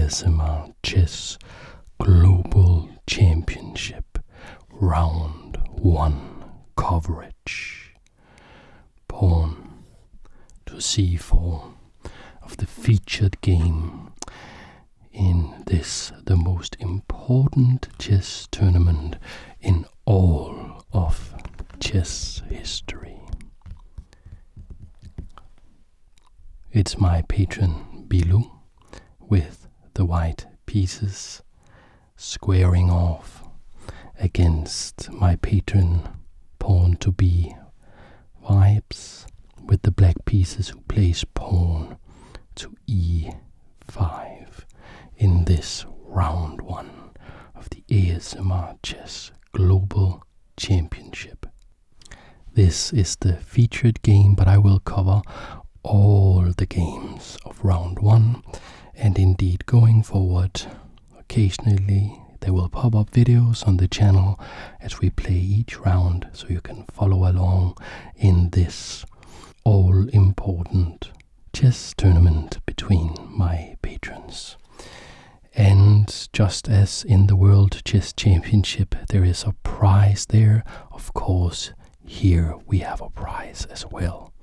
ASMR Chess Global Championship Round 1 coverage. Pawn to c4 of the featured game in this, the most important chess tournament in all of chess history. It's my patron Bilou with the white pieces squaring off against my patron pawn to b vibes with the black pieces who plays pawn to e5 in this round 1 of the ASMR Chess Global Championship. This is the featured game, but I will cover all the games of round 1, and indeed going forward occasionally there will pop up videos on the channel as we play each round, so you can follow along in this all important chess tournament between my patrons. And just as in the World Chess Championship there is a prize there, of course here we have a prize as well.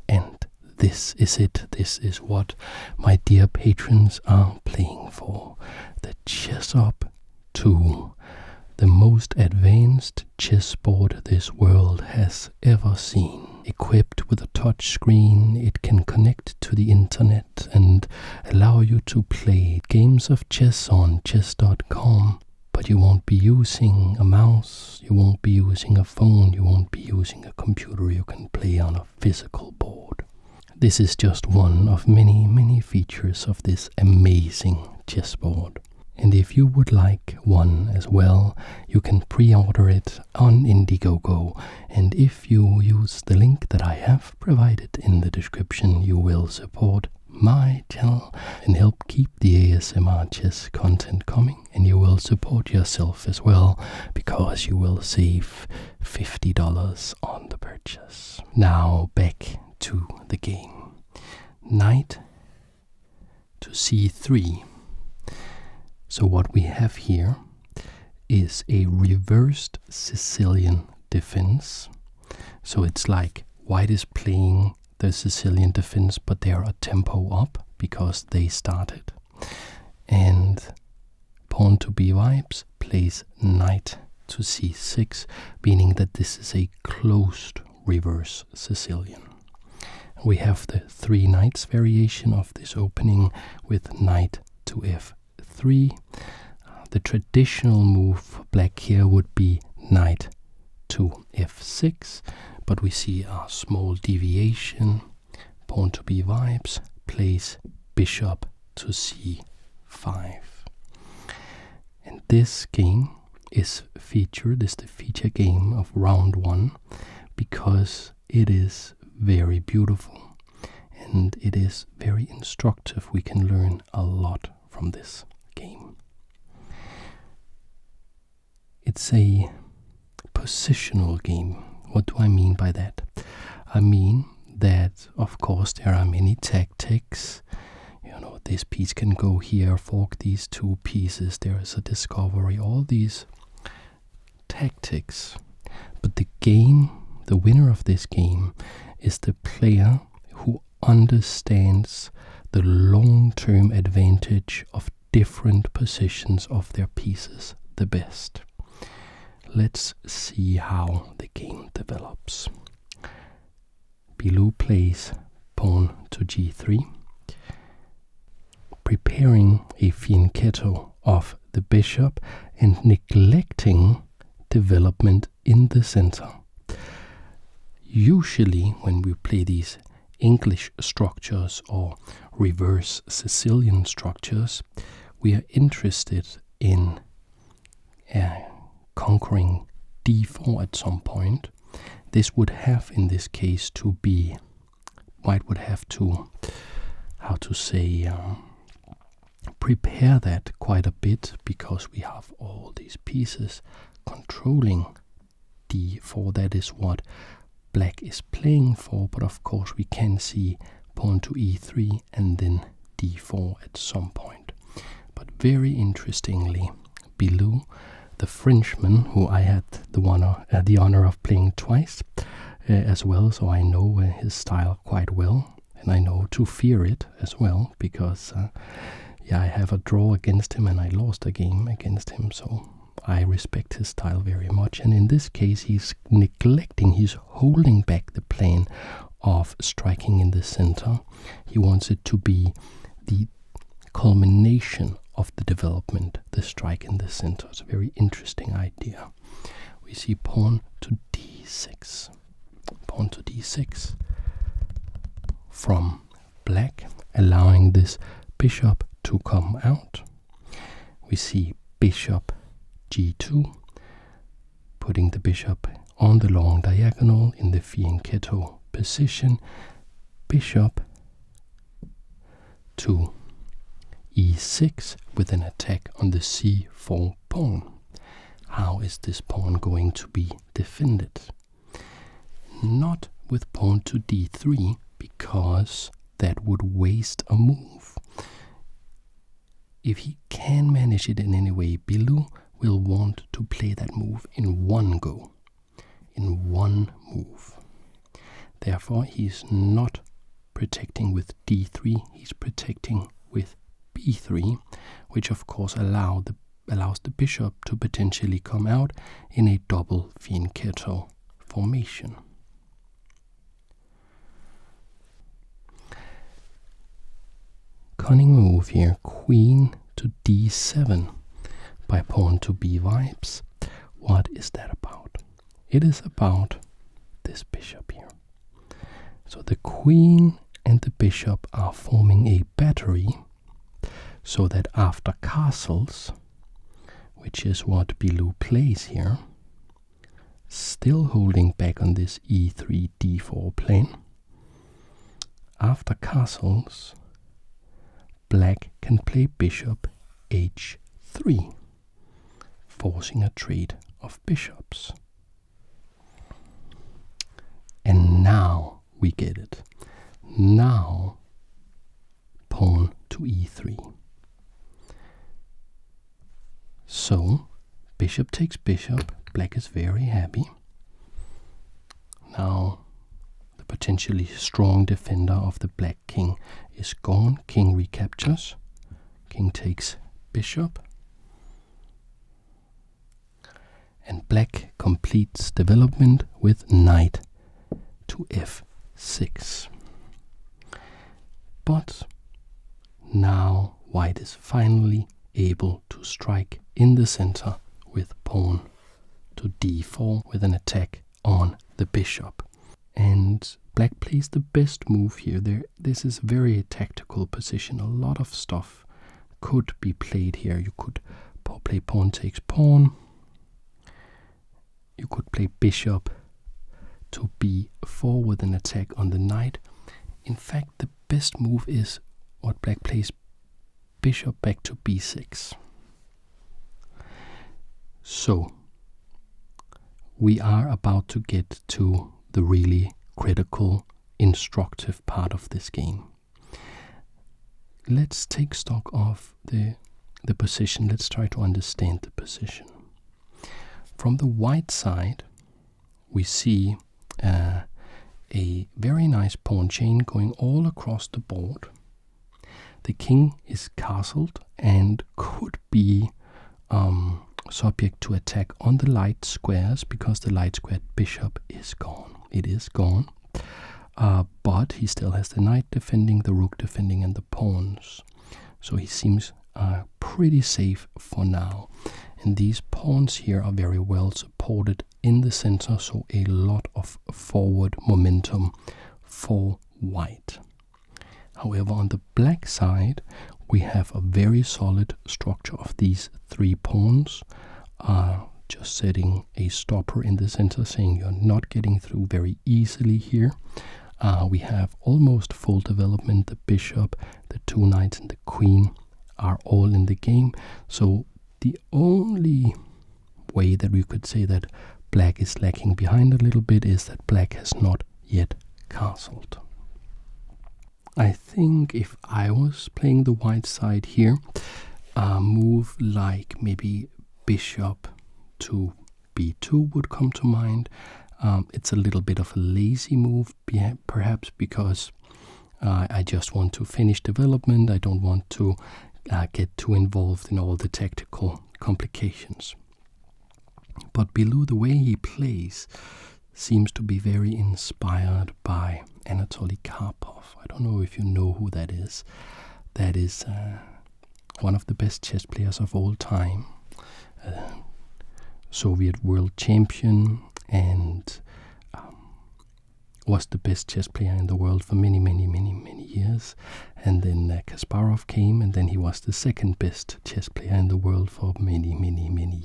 And this is it. This is what my dear patrons are playing for. The Chess-Up 2, the most advanced chessboard this world has ever seen. Equipped with a touch screen, it can connect to the internet and allow you to play games of chess on chess.com. But you won't be using a mouse, you won't be using a phone, you won't be using a computer. You can play on a physical board. This is just one of many, many features of this amazing chessboard. And if you would like one as well, you can pre-order it on Indiegogo. And if you use the link that I have provided in the description, you will support my channel and help keep the ASMR chess content coming. And you will support yourself as well, because you will save $50 on the purchase. Now back to the game. Knight to c3. So what we have here is a reversed Sicilian defense. So it's like white is playing the Sicilian defense, but they are a tempo up because they started. And pawn to b vibes plays knight to c6, meaning that this is a closed reverse Sicilian. We have the 3 knights variation of this opening with knight to f3. The traditional move for black here would be knight to f6, but we see a small deviation. Pawn to b vibes plays bishop to c5. And this game is featured, is the feature game of round 1, because it is very beautiful and it is very instructive. We can learn a lot from this game. It's a positional game. What do I mean by that? I mean that, of course, there are many tactics. You know, this piece can go here, fork these 2 pieces, there is a discovery, all these tactics. But the game, the winner of this game, is the player who understands the long-term advantage of different positions of their pieces the best. Let's see how the game develops. Bilou plays pawn to g3, preparing a fianchetto of the bishop and neglecting development in the center. Usually when we play these English structures or reverse Sicilian structures, we are interested in conquering d4 at some point. This would have, in this case, to be, white would have to, how to say, prepare that quite a bit, because we have all these pieces controlling d4. That is what black is playing for, but of course we can see pawn to e3 and then d4 at some point. But very interestingly, Bilou, the Frenchman, who I had the honor of playing twice as well, so I know his style quite well, and I know to fear it as well, because I have a draw against him and I lost a game against him, so I respect his style very much. And in this case, he's holding back the plan of striking in the center. He wants it to be the culmination of the development, the strike in the center. It's a very interesting idea. We see pawn to d6. Pawn to d6 from black, allowing this bishop to come out. We see bishop g2, putting the bishop on the long diagonal in the fianchetto position. Bishop to e6 with an attack on the c4 pawn. How is this pawn going to be defended? Not with pawn to d3, because that would waste a move. If he can manage it in any way, Bilou will want to play that move in one go, in one move. Therefore, he's not protecting with d3, he's protecting with b3, which of course allows the bishop to potentially come out in a double fianchetto formation. Cunning move here, queen to d7 by pawn to b vibes. What is that about? It is about this bishop here. So the queen and the bishop are forming a battery, so that after castles, which is what Bilou plays here, still holding back on this e3 d4 plane, after castles, black can play bishop h3, forcing a trade of bishops. And now we get it. Now pawn to e3. So bishop takes bishop. Black is very happy. Now the potentially strong defender of the black king is gone. King recaptures. King takes bishop. And black completes development with knight to f6. But now white is finally able to strike in the center with pawn to d4 with an attack on the bishop. And black plays the best move here. This is a very tactical position. A lot of stuff could be played here. You could play pawn takes pawn. You could play bishop to b4 with an attack on the knight. In fact, the best move is what black plays, bishop back to b6. So we are about to get to the really critical, instructive part of this game. Let's take stock of the position. Let's try to understand the position. From the white side, we see a very nice pawn chain going all across the board. The king is castled and could be subject to attack on the light squares, because the light squared bishop is gone. It is gone. But he still has the knight defending, the rook defending, and the pawns. So he seems pretty safe for now. And these pawns here are very well supported in the center, so a lot of forward momentum for white. However, on the black side, we have a very solid structure of these three pawns, just setting a stopper in the center, saying you're not getting through very easily here. We have almost full development. The bishop, the two knights, and the queen are all in the game. So the only way that we could say that black is lacking behind a little bit is that black has not yet castled. I think if I was playing the white side here, a move like maybe bishop to b2 would come to mind. It's a little bit of a lazy move, perhaps because I just want to finish development. I don't want to get too involved in all the tactical complications. But Bilou, the way he plays, seems to be very inspired by Anatoly Karpov. I don't know if you know who that is. That is one of the best chess players of all time. Soviet world champion, and was the best chess player in the world for many years. And then Kasparov came, and then he was the second best chess player in the world for many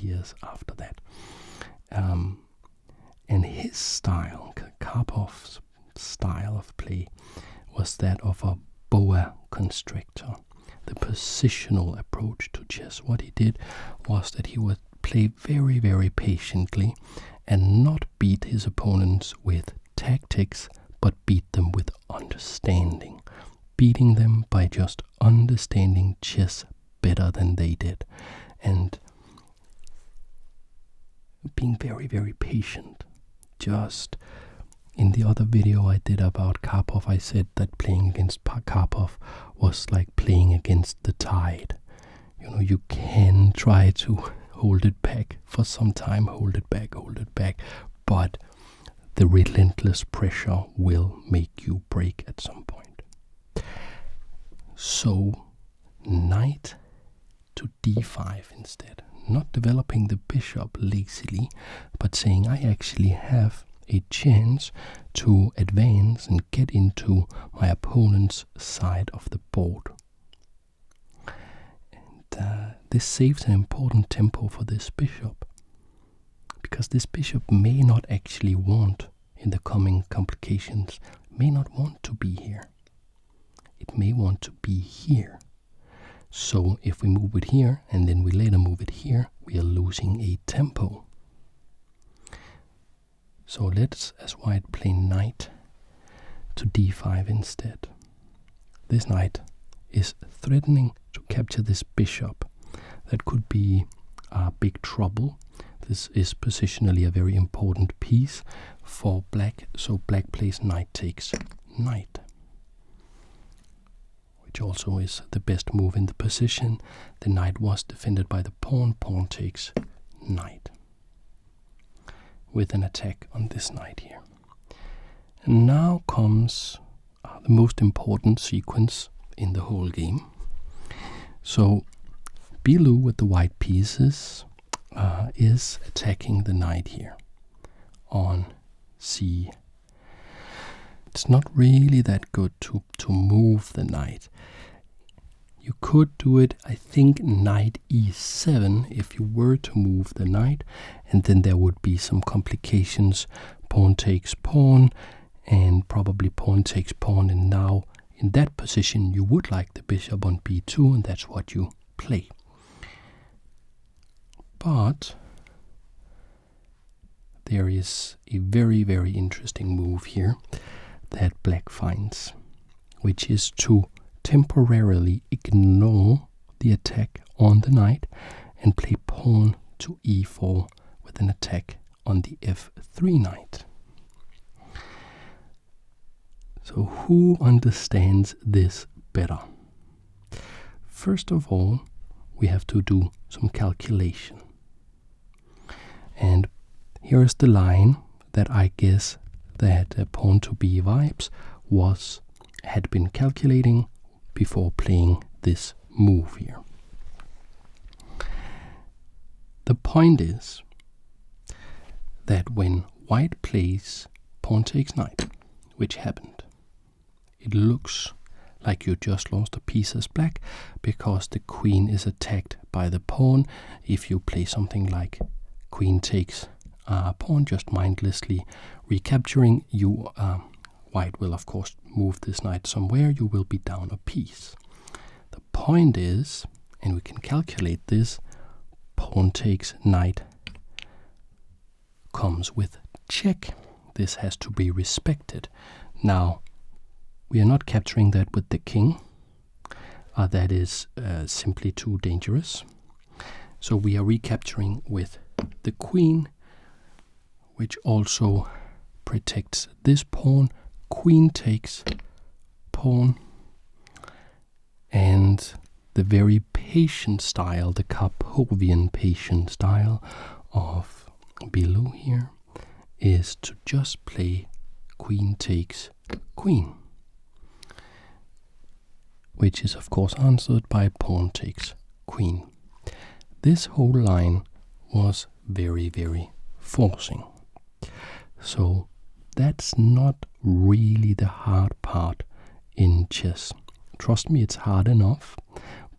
years after that. And his style, Karpov's style of play, was that of a boa constrictor, the positional approach to chess. What he did was that he would play very patiently and not beat his opponents with tactics, but beat them with understanding, beating them by just understanding chess better than they did, and being very patient. Just in the other video I did about Karpov, I said that playing against Karpov was like playing against the tide. You know, you can try to hold it back for some time, hold it back, but the relentless pressure will make you break at some point. So, knight to d5 instead. Not developing the bishop lazily, but saying I actually have a chance to advance and get into my opponent's side of the board. And this saves an important tempo for this bishop, because this bishop may not actually want, in the coming complications, may not want to be here. It may want to be here. So if we move it here and then we later move it here, we are losing a tempo. So let's, as white, play knight to d5 instead. This knight is threatening to capture this bishop. That could be big trouble. This is positionally a very important piece for black, so black plays knight takes knight, which also is the best move in the position. The knight was defended by the pawn, pawn takes knight, with an attack on this knight here. And now comes the most important sequence in the whole game. So Bilou with the white pieces is attacking the knight here on c. It's not really that good to move the knight. You could do it, I think, knight e7 if you were to move the knight, and then there would be some complications. Pawn takes pawn, and probably pawn takes pawn, and now in that position you would like the bishop on b2, and that's what you play. But there is a very interesting move here that black finds, which is to temporarily ignore the attack on the knight and play pawn to e4 with an attack on the f3 knight. So who understands this better? First of all, we have to do some calculation. And here is the line that I guess that pawn to b vibes had been calculating before playing this move here. The point is that when white plays pawn takes knight, which happened, it looks like you just lost a piece as black, because the queen is attacked by the pawn. If you play something like queen takes pawn, just mindlessly recapturing, you white will of course move this knight somewhere. You will be down a piece. The point is, and we can calculate this, pawn takes knight comes with check. This has to be respected. Now, we are not capturing that with the king. that is simply too dangerous. So we are recapturing with the queen, which also protects this pawn. Queen takes pawn, and the very patient style, the Karpovian patient style of Bilou here, is to just play queen takes queen, which is of course answered by pawn takes queen. This whole line was very, very forcing. So that's not really the hard part in chess. Trust me, it's hard enough,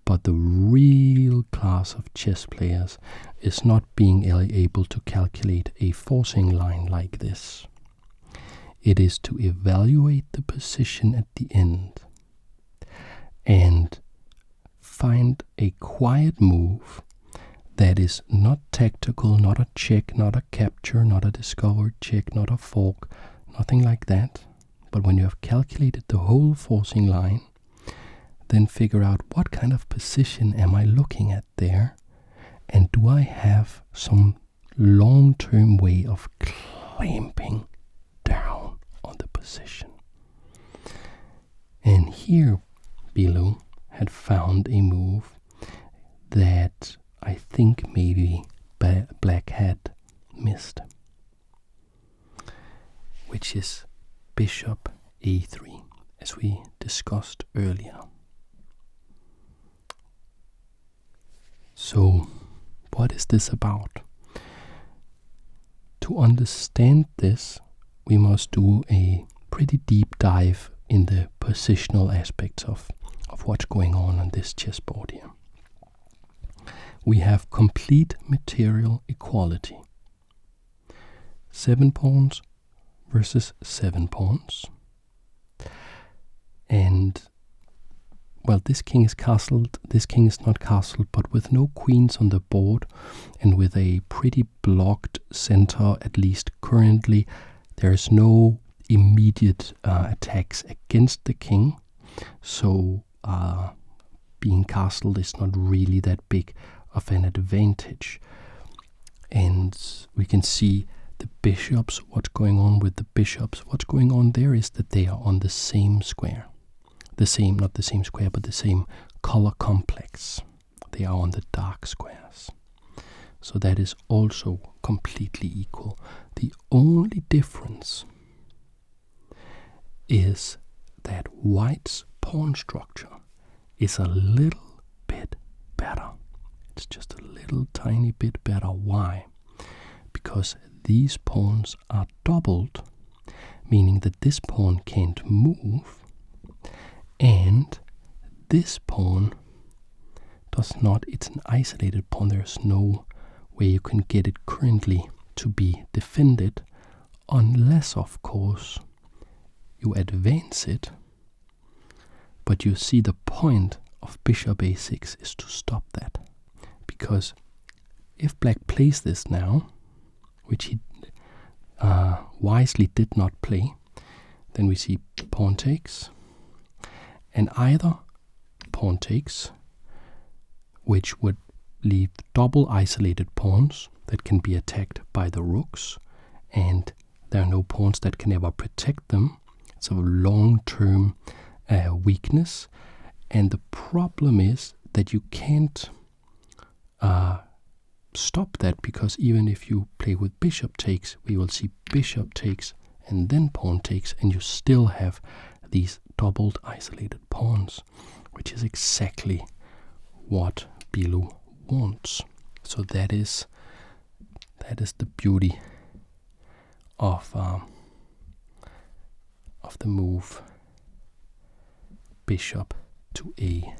but the real class of chess players is not being able to calculate a forcing line like this. It is to evaluate the position at the end and find a quiet move that is not tactical, not a check, not a capture, not a discovered check, not a fork, nothing like that. But when you have calculated the whole forcing line, then figure out what kind of position am I looking at there, and do I have some long-term way of clamping down on the position. And here Bilou had found a move that I think maybe Black had missed, which is bishop a3, as we discussed earlier. So, what is this about? To understand this, we must do a pretty deep dive in the positional aspects of what's going on this chessboard here. We have complete material equality. 7 pawns versus 7 pawns. And, well, this king is castled, this king is not castled, but with no queens on the board and with a pretty blocked center, at least currently, there is no immediate attacks against the king. So being castled is not really that big of an advantage. And we can see the bishops, what's going on with the bishops. What's going on there is that they are on the same square. Not the same square, but the same color complex. They are on the dark squares. So that is also completely equal. The only difference is that white's pawn structure is a little bit better. It's just a little tiny bit better. Why? Because these pawns are doubled, meaning that this pawn can't move, and this pawn does not. It's an isolated pawn. There's no way you can get it currently to be defended, unless, of course, you advance it. But you see, the point of bishop a6 is to stop that. Because if black plays this now, which he wisely did not play, then we see pawn takes, and either pawn takes, which would leave double isolated pawns that can be attacked by the rooks, and there are no pawns that can ever protect them. It's a long-term weakness, and the problem is that you can't stop that, because even if you play with bishop takes, we will see bishop takes and then pawn takes, and you still have these doubled isolated pawns, which is exactly what Bilou wants. So that is the beauty of the move bishop to a3,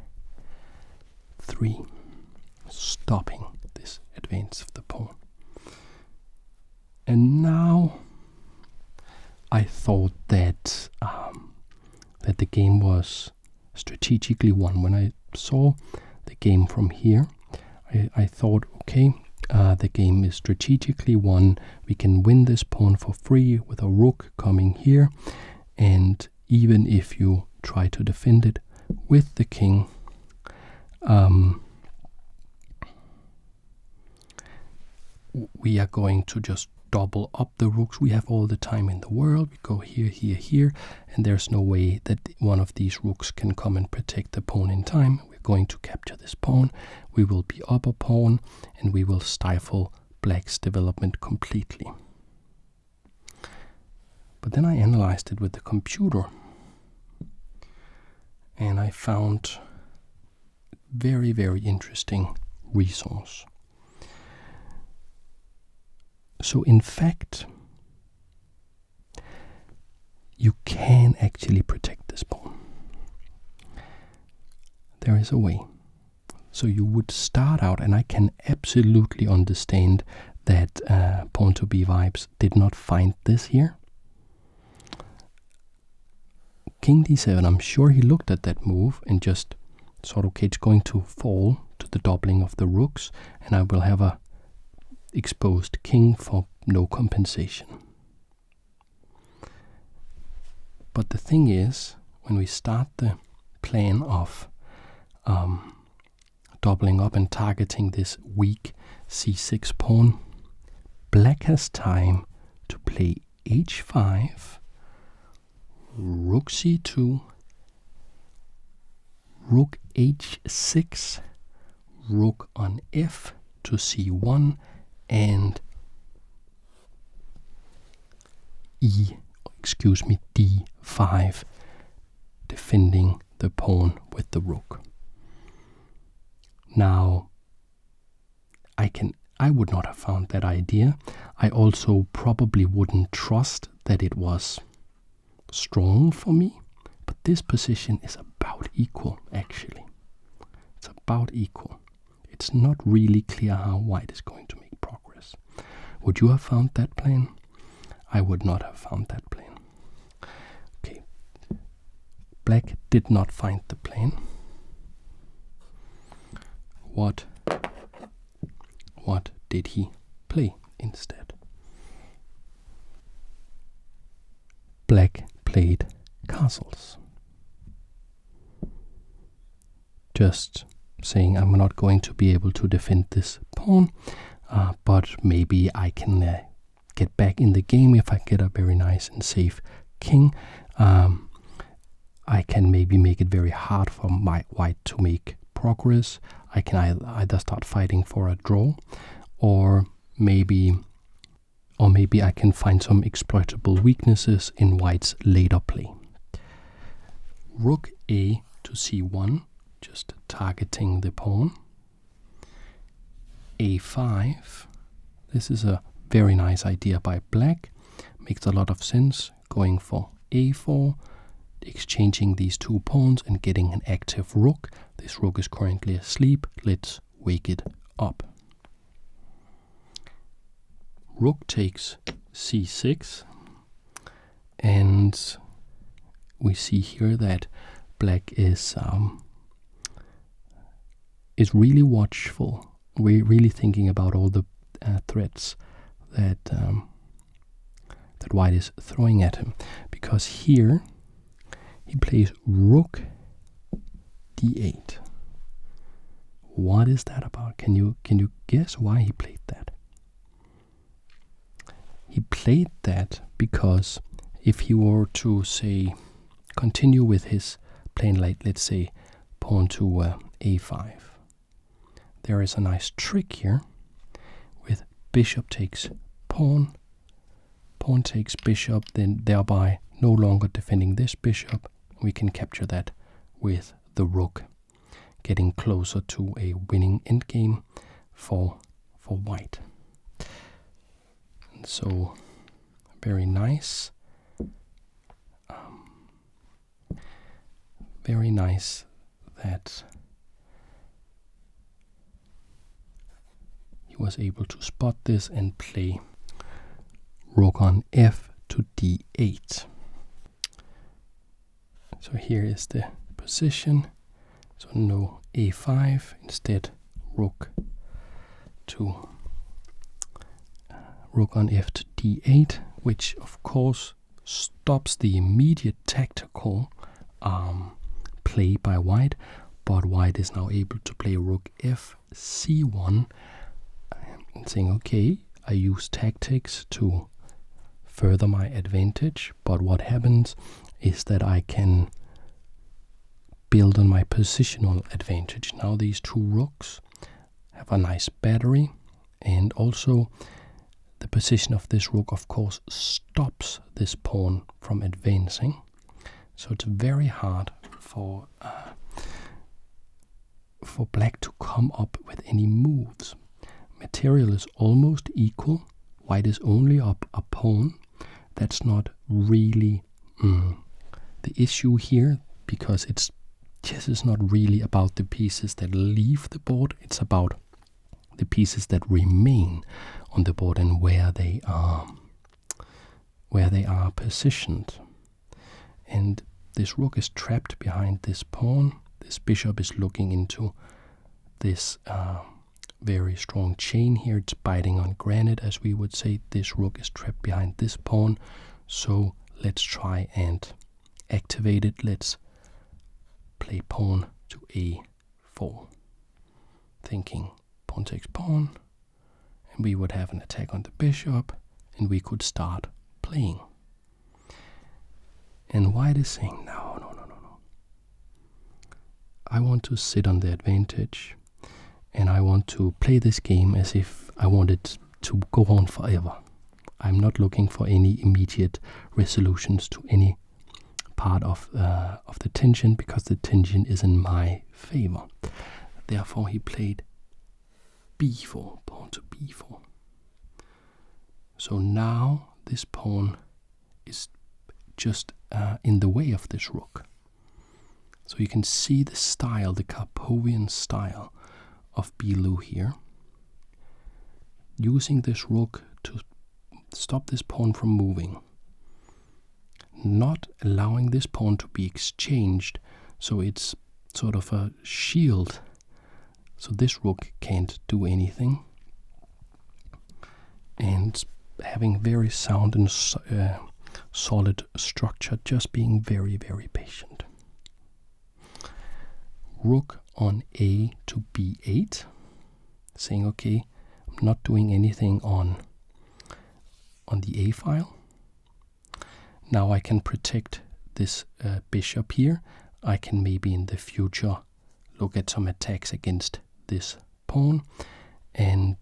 stopping this advance of the pawn. And now I thought that that the game was strategically won. When I saw the game from here, I thought, okay, the game is strategically won. We can win this pawn for free with a rook coming here, and even if you try to defend it with the king, we are going to just double up the rooks. We have all the time in the world. We go here, here, here, and there's no way that one of these rooks can come and protect the pawn in time. We're going to capture this pawn. We will be up a pawn, and we will stifle black's development completely. But then I analyzed it with the computer, and I found very, very interesting resource. So in fact, you can actually protect this pawn. There is a way. So you would start out, and I can absolutely understand that pawn to b vibes did not find this here. King d7, I'm sure he looked at that move and just thought, okay, it's going to fall to the doubling of the rooks, and I will have a exposed king for no compensation. But the thing is, when we start the plan of doubling up and targeting this weak c6 pawn, black has time to play h5, rook c2, rook h6, rook on f to c1, and d5, defending the pawn with the rook. Now, I would not have found that idea. I also probably wouldn't trust that it was strong for me, but this position is about equal, actually. It's about equal. It's not really clear how white is going to make progress. Would you have found that plan? I would not have found that plan. Okay. Black did not find the plan. What did he play instead? Black played castles. Just saying, I'm not going to be able to defend this pawn, but maybe I can get back in the game if I get a very nice and safe king. I can maybe make it very hard for my white to make progress. I can either start fighting for a draw, or maybe I can find some exploitable weaknesses in white's later play. Rook a to c1, just targeting the pawn. a5, this is a very nice idea by black, makes a lot of sense, going for a4, exchanging these two pawns and getting an active rook. This rook is currently asleep, let's wake it up. Rook takes c6, and we see here that black is really watchful. We're really thinking about all the threats that that white is throwing at him, because here he plays rook d8. What is that about? Can you guess why he played that? He played that because if he were to, say, continue with his plan, like let's say pawn to a5, there is a nice trick here with bishop takes pawn, pawn takes bishop, then thereby no longer defending this bishop. We can capture that with the rook, getting closer to a winning endgame for white. And so very nice. Very nice that he was able to spot this and play rook on f to d8. So here is the position. So no a5, instead rook on f to d8, which of course stops the immediate tactical play by white, but white is now able to play rook f c1 and saying, okay, I use tactics to further my advantage, but what happens is that I can build on my positional advantage. Now these two rooks have a nice battery, and also the position of this rook, of course, stops this pawn from advancing. So it's very hard for black to come up with any moves. Material is almost equal. White is only up a pawn. That's not really the issue here, because chess is not really about the pieces that leave the board. It's about the pieces that remain on the board and where they are positioned. And this rook is trapped behind this pawn. This bishop is looking into this very strong chain here. It's biting on granite, as we would say. This rook is trapped behind this pawn. So let's try and activate it. Let's play pawn to a4. Thinking pawn takes pawn, and we would have an attack on the bishop, and we could start playing. And white is saying, no. I want to sit on the advantage, and I want to play this game as if I want it to go on forever. I'm not looking for any immediate resolutions to any part of the tension, because the tension is in my favor. Therefore he played b4, pawn to b4. So now this pawn is just in the way of this rook. So you can see the style, the Karpovian style of Bilou here. Using this rook to stop this pawn from moving. Not allowing this pawn to be exchanged, so it's sort of a shield. So this rook can't do anything. And having very sound and solid structure, just being very, very patient. Rook on a to b8, saying, okay, I'm not doing anything on the a file. Now I can protect this bishop here. I can maybe in the future look at some attacks against this pawn, and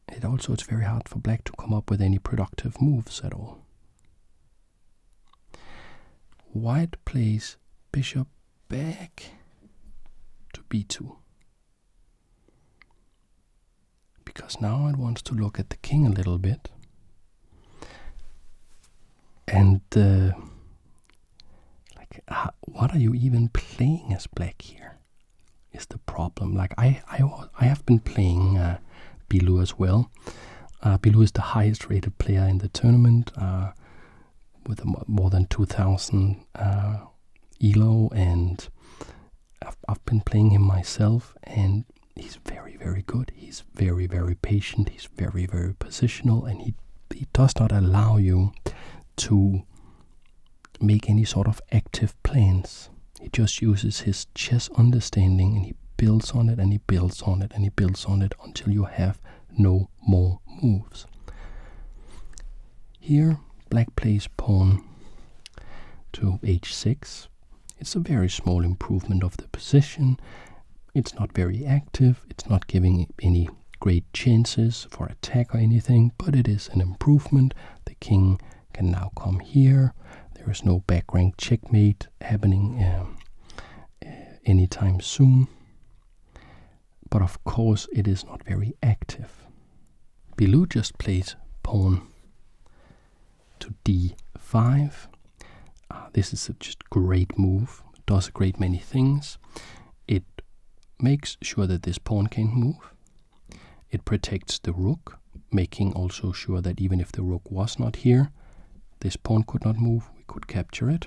it's very hard for black to come up with any productive moves at all. White plays bishop back to b2, because now it wants to look at the king a little bit. And what are you even playing as black here is the problem. Like I have been playing Bilou as well. Bilou is the highest rated player in the tournament, with more than 2,000 elo, and I've been playing him myself, and he's very, very good. He's very, very patient. He's very, very positional, and he does not allow you to make any sort of active plans. He just uses his chess understanding, and he builds on it, and he builds on it, and he builds on it until you have no more moves. Here, black plays pawn to h6. It's a very small improvement of the position. It's not very active. It's not giving any great chances for attack or anything, but it is an improvement. The king can now come here. There is no back rank checkmate happening anytime soon. But of course, it is not very active. Bilou just plays pawn to d5. This is a just great move. It does a great many things. It makes sure that this pawn can't move. It protects the rook, making also sure that even if the rook was not here, this pawn could not move. We could capture it.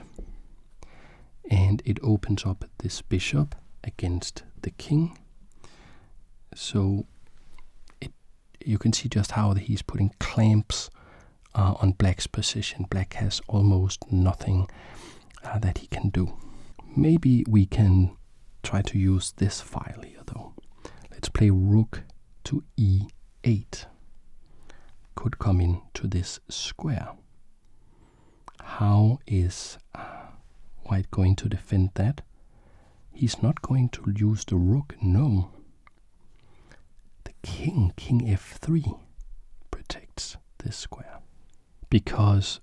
And it opens up this bishop against the king. So you can see just how he's putting clamps on black's position. Black has almost nothing that he can do. Maybe we can try to use this file here though. Let's play rook to e8. Could come into this square. How is white going to defend that? He's not going to use the rook, no. The king f3 protects this square. Because,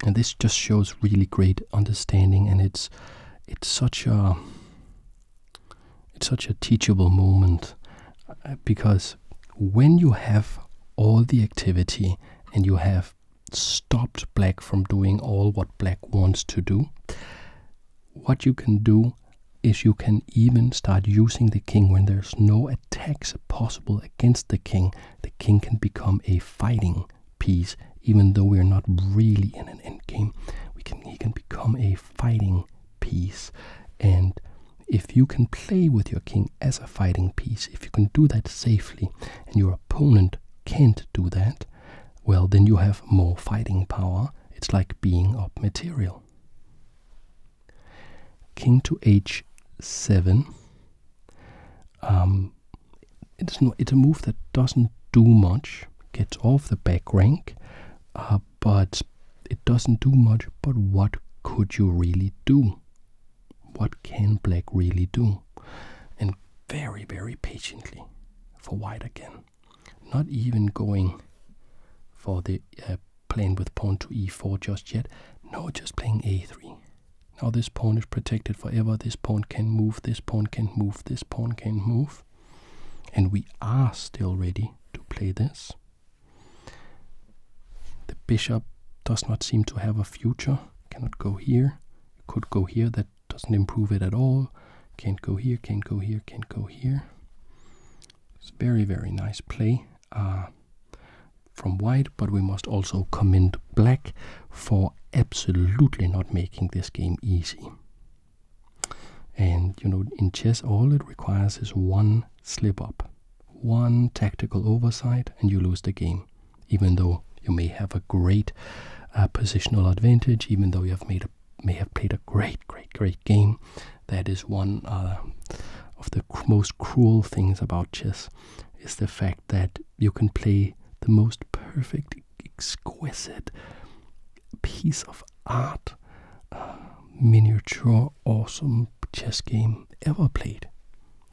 and this just shows really great understanding, and it's such a teachable moment, because when you have all the activity and you have stopped black from doing all what black wants to do, what you can do is you can even start using the king when there's no attacks possible against the king. The king can become a fighting piece, even though we're not really in an endgame. He can become a fighting piece, and if you can play with your king as a fighting piece, if you can do that safely, and your opponent can't do that, well, then you have more fighting power. It's like being up material. King to h7. It's a move that doesn't do much. Gets off the back rank, but it doesn't do much. But what could you really do? What can black really do? And very, very patiently for white again. Not even going for the playing with pawn to e4 just yet. No, just playing a3. Now this pawn is protected forever. This pawn can move, this pawn can move, this pawn can move. And we are still ready to play this. The bishop does not seem to have a future. Cannot go here. Could go here. That doesn't improve it at all. Can't go here, can't go here, can't go here. It's very, very nice play from white, but we must also commend black for absolutely not making this game easy. And you know, in chess all it requires is one slip up, one tactical oversight, and you lose the game. Even though you may have a great positional advantage, even though you may have played a great game, that is one of the most cruel things about chess, is the fact that you can play the most perfect, exquisite piece of art, miniature, awesome chess game ever played.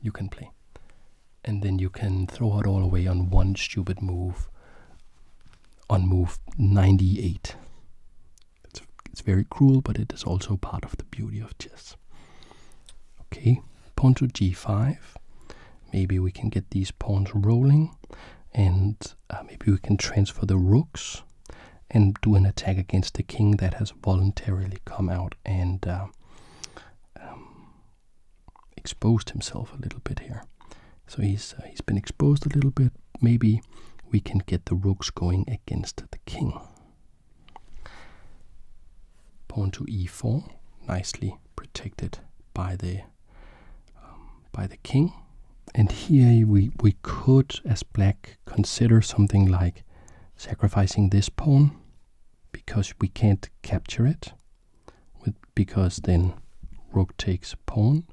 You can play. And then you can throw it all away on one stupid move, on move 98. It's very cruel, but it is also part of the beauty of chess. Okay, pawn to g5. Maybe we can get these pawns rolling, and maybe we can transfer the rooks and do an attack against the king that has voluntarily come out and exposed himself a little bit here. So he's been exposed a little bit. Maybe we can get the rooks going against the king. Pawn to e4, nicely protected by the king. And here we could, as black, consider something like sacrificing this pawn, because we can't capture it, because then rook takes pawn.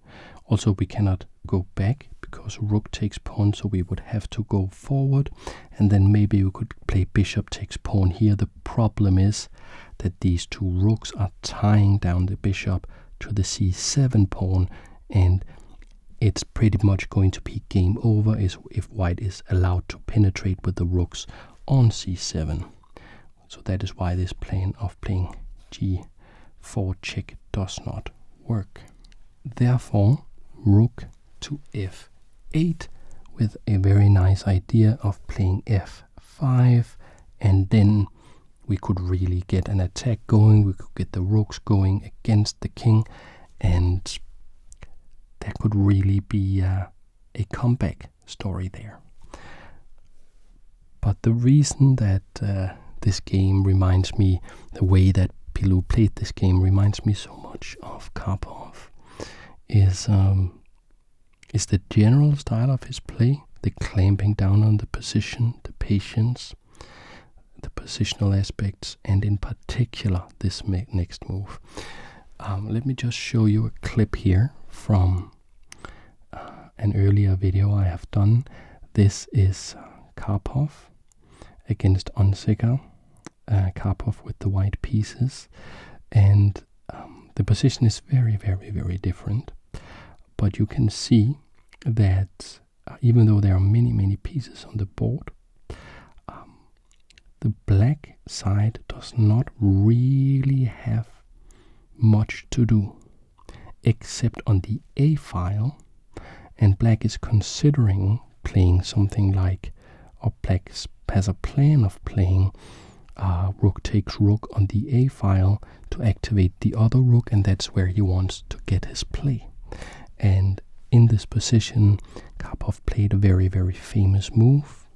Also we cannot go back because rook takes pawn, so we would have to go forward, and then maybe we could play bishop takes pawn here. The problem is that these two rooks are tying down the bishop to the c7 pawn, and it's pretty much going to be game over if white is allowed to penetrate with the rooks on c7. So that is why this plan of playing g4 check does not work. Therefore, rook to f8 with a very nice idea of playing f5, and then we could really get an attack going. We could get the rooks going against the king, and that could really be a comeback story there. But the reason that this game reminds me, the way that Pilou played this game reminds me so much of Karpov, is the general style of his play, the clamping down on the position, the patience, the positional aspects, and in particular this next move. Let me just show you a clip here from an earlier video I have done. This is Karpov against Unzicker. Karpov with the white pieces, and the position is very, very, very different. But you can see that even though there are many, many pieces on the board, the black side does not really have much to do, except on the A file, and black is considering playing something like, or black has a plan of playing rook takes rook on the A file to activate the other rook, and that's where he wants to get his play. And in this position, Karpov played a very, very famous move,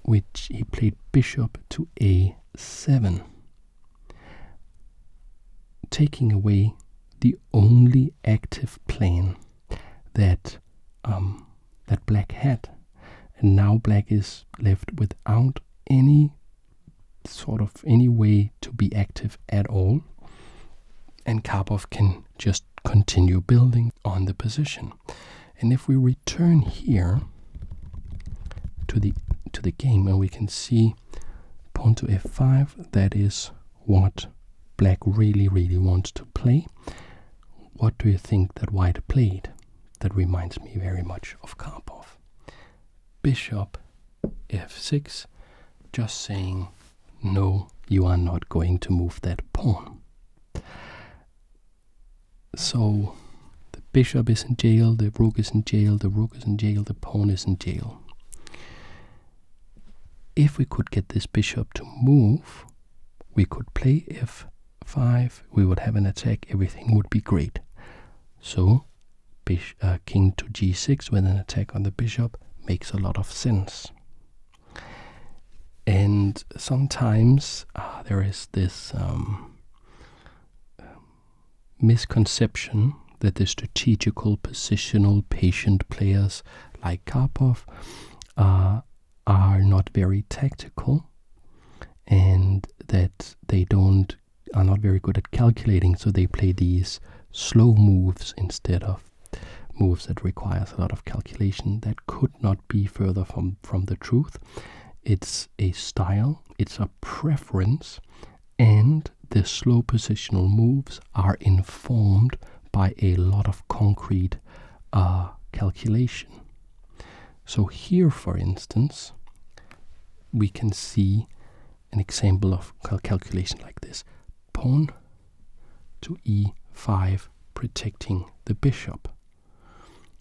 which he played bishop to A7, taking away the only active plan that that black had. And now black is left without any way to be active at all, and Karpov can just continue building on the position. And if we return here to the game, and we can see pawn to f5, that is what black really, really wants to play. What do you think that white played? That reminds me very much of Karpov. Bishop f6, just saying, no, you are not going to move that pawn. So the bishop is in jail, the rook is in jail, the rook is in jail, the pawn is in jail. If we could get this bishop to move, we could play f5, we would have an attack, everything would be great. So king to g6 with an attack on the bishop makes a lot of sense. And sometimes there is this misconception that the strategical, positional, patient players like Karpov are not very tactical, and that they are not very good at calculating, so they play these slow moves instead of moves that requires a lot of calculation. That could not be further from the truth. It's a style, it's a preference, and the slow positional moves are informed by a lot of concrete calculation. So here, for instance, we can see an example of calculation like this. Pawn to e5, protecting the bishop.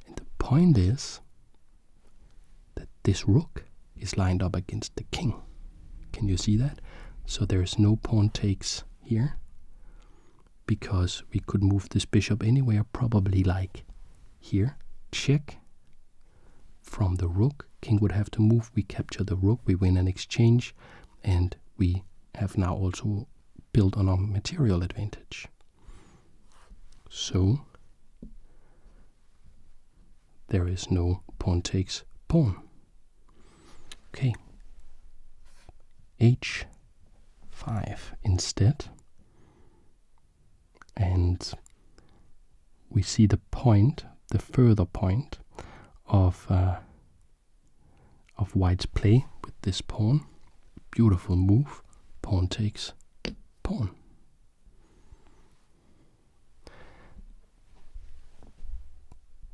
And the point is that this rook is lined up against the king. Can you see that? So there is no pawn takes here, because we could move this bishop anywhere, probably like here, check from the rook. King would have to move, we capture the rook, we win an exchange, and we have now also built on our material advantage. So there is no pawn takes pawn. Okay, h5 instead, and we see the point, the further point of white's play with this pawn. Beautiful move. Pawn takes pawn.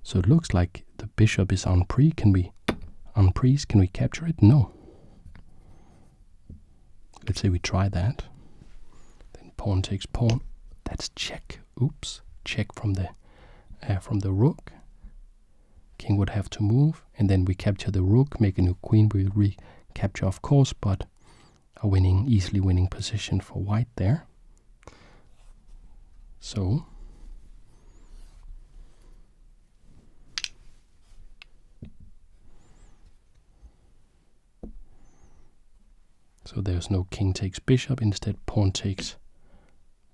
So it looks like the bishop is on pre. Can we capture it? No. Let's say we try that. Then pawn takes pawn. That's check. Oops. Check from the rook. King would have to move, and then we capture the rook, make a new queen. We recapture, of course, but a easily winning position for white there. So there's no king takes bishop, instead pawn takes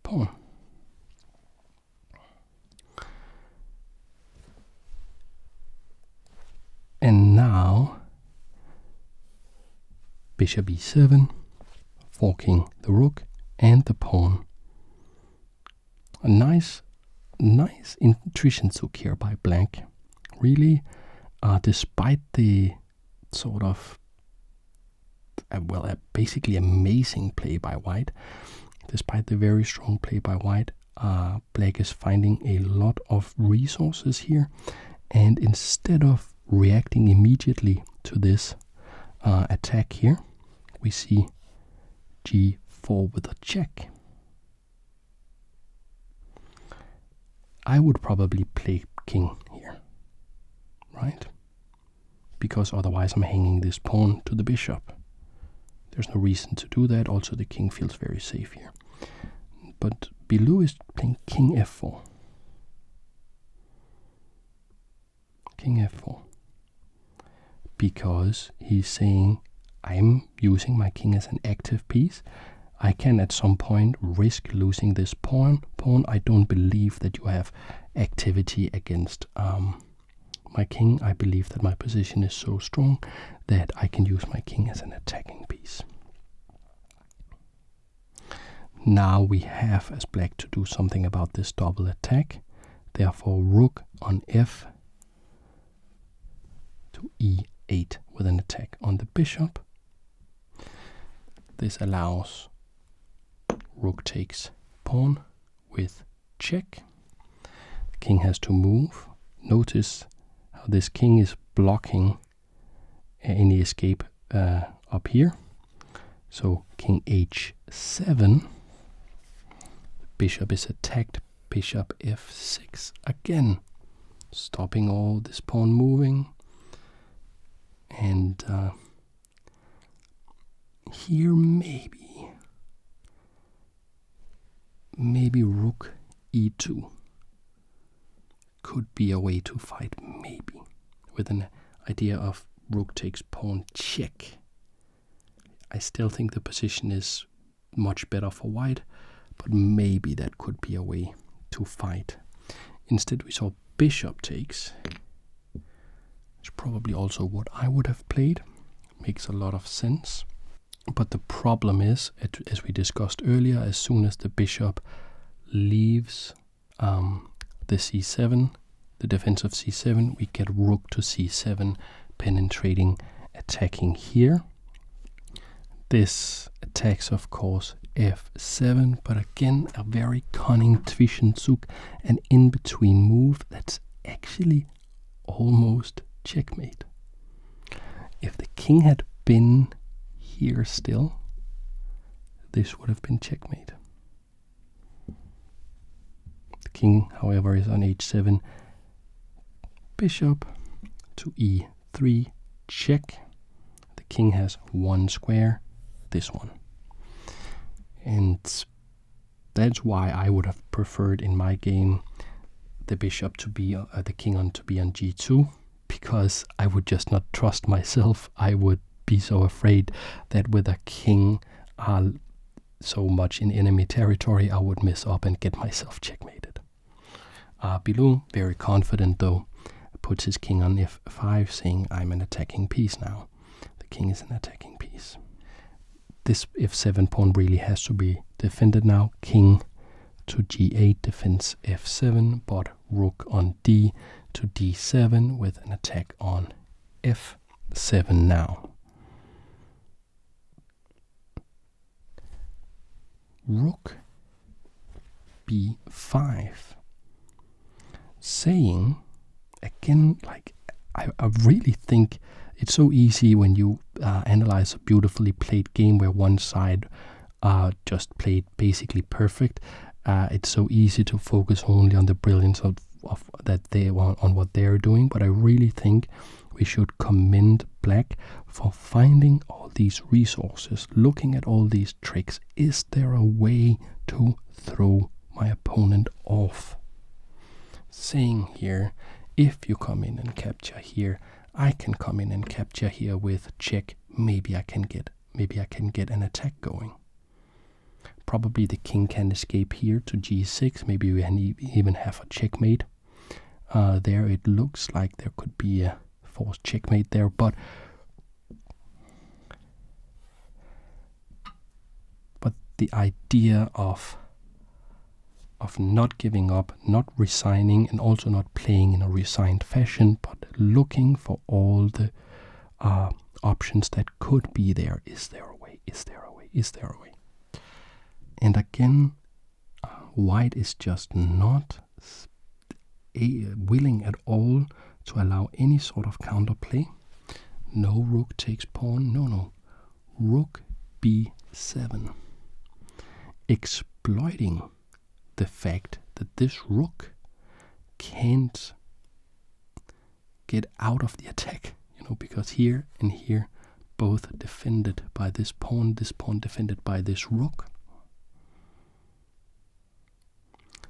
pawn. And now bishop e7, forking the rook and the pawn A nice intuition took here by black. Really, despite the sort of basically amazing play by white, despite the very strong play by white, black is finding a lot of resources here, and instead of reacting immediately to this attack here, we see g4 with a check. I would probably play king here, right? Because otherwise I'm hanging this pawn to the bishop. There's no reason to do that. Also, the king feels very safe here. But Bilou is playing king f4. King f4. Because he's saying, I'm using my king as an active piece. I can at some point risk losing this pawn. I don't believe that you have activity against my king. I believe that my position is so strong that I can use my king as an attacking piece. Now we have as black to do something about this double attack. Therefore rook on f to e8 with an attack on the bishop. This allows rook takes pawn with check. The king has to move. Notice how this king is blocking any escape up here. So king h7. Bishop is attacked. Bishop f6 again, stopping all this pawn moving. And here maybe rook e2 could be a way to fight, maybe, with an idea of rook takes pawn check. I still think the position is much better for white, but maybe that could be a way to fight. Instead we saw bishop takes. It's probably also what I would have played. Makes a lot of sense. But the problem is, as we discussed earlier, as soon as the bishop leaves the c7, the defense of c7, we get rook to c7, penetrating, attacking here. This attacks, of course, f7, but again, a very cunning Zwischenzug, an in-between move that's actually almost checkmate. If the king had been here still, this would have been checkmate. The king, however, is on h7. Bishop to e3, check. The king has one square, this one. And that's why I would have preferred in my game the bishop to be, the king on to be on g2, because I would just not trust myself. I would be so afraid that with a king so much in enemy territory, I would mess up and get myself checkmated. Bilou, very confident though, puts his king on f5, saying I'm an attacking piece now. The king is an attacking piece. This f7 pawn really has to be defended now. King to g8 defends f7, but rook on d to d7 with an attack on f7 now. Rook b5, saying again, like I really think it's so easy when you analyze a beautifully played game where one side just played basically perfect. It's so easy to focus only on the brilliance of that they on what they're doing, but I really think we should commend black for finding all these resources, looking at all these tricks. Is there a way to throw my opponent off? Saying here, if you come in and capture here, I can come in and capture here with check. Maybe I can get an attack going. Probably the king can escape here to g6. Maybe we even have a checkmate. There it looks like there could be a forced checkmate there, but the idea of of not giving up, not resigning, and also not playing in a resigned fashion, but looking for all the options that could be there. Is there a way? Is there a way? Is there a way? And again, white is just not willing at all to allow any sort of counterplay. No rook takes pawn. No. Rook b7. Exploiting the fact that this rook can't get out of the attack, because here and here both defended by this pawn defended by this rook.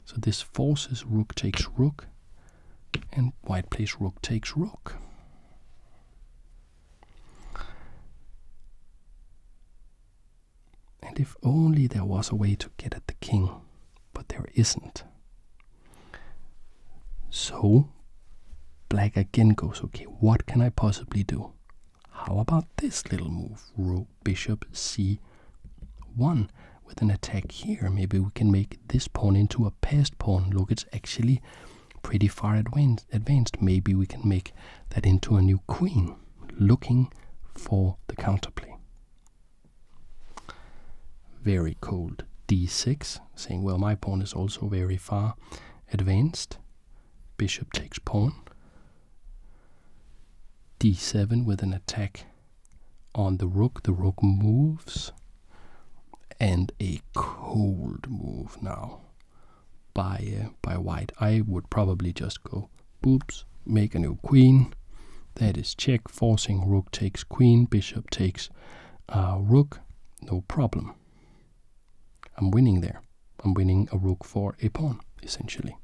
So this forces rook takes rook, and white plays rook takes rook. And if only there was a way to get at the king, but there isn't. So black again goes, okay, what can I possibly do? How about this little move? Rook, bishop c1 with an attack here. Maybe we can make this pawn into a passed pawn. Look, it's actually pretty far advanced. Maybe we can make that into a new queen, looking for the counterplay. Very cold d6, saying, well, my pawn is also very far advanced. Bishop takes pawn. d7 with an attack on the rook. The rook moves. And a cold move now by white. I would probably just go, boops, make a new queen. That is check, forcing rook takes queen, bishop takes rook. No problem. I'm winning there. I'm winning a rook for a pawn, essentially.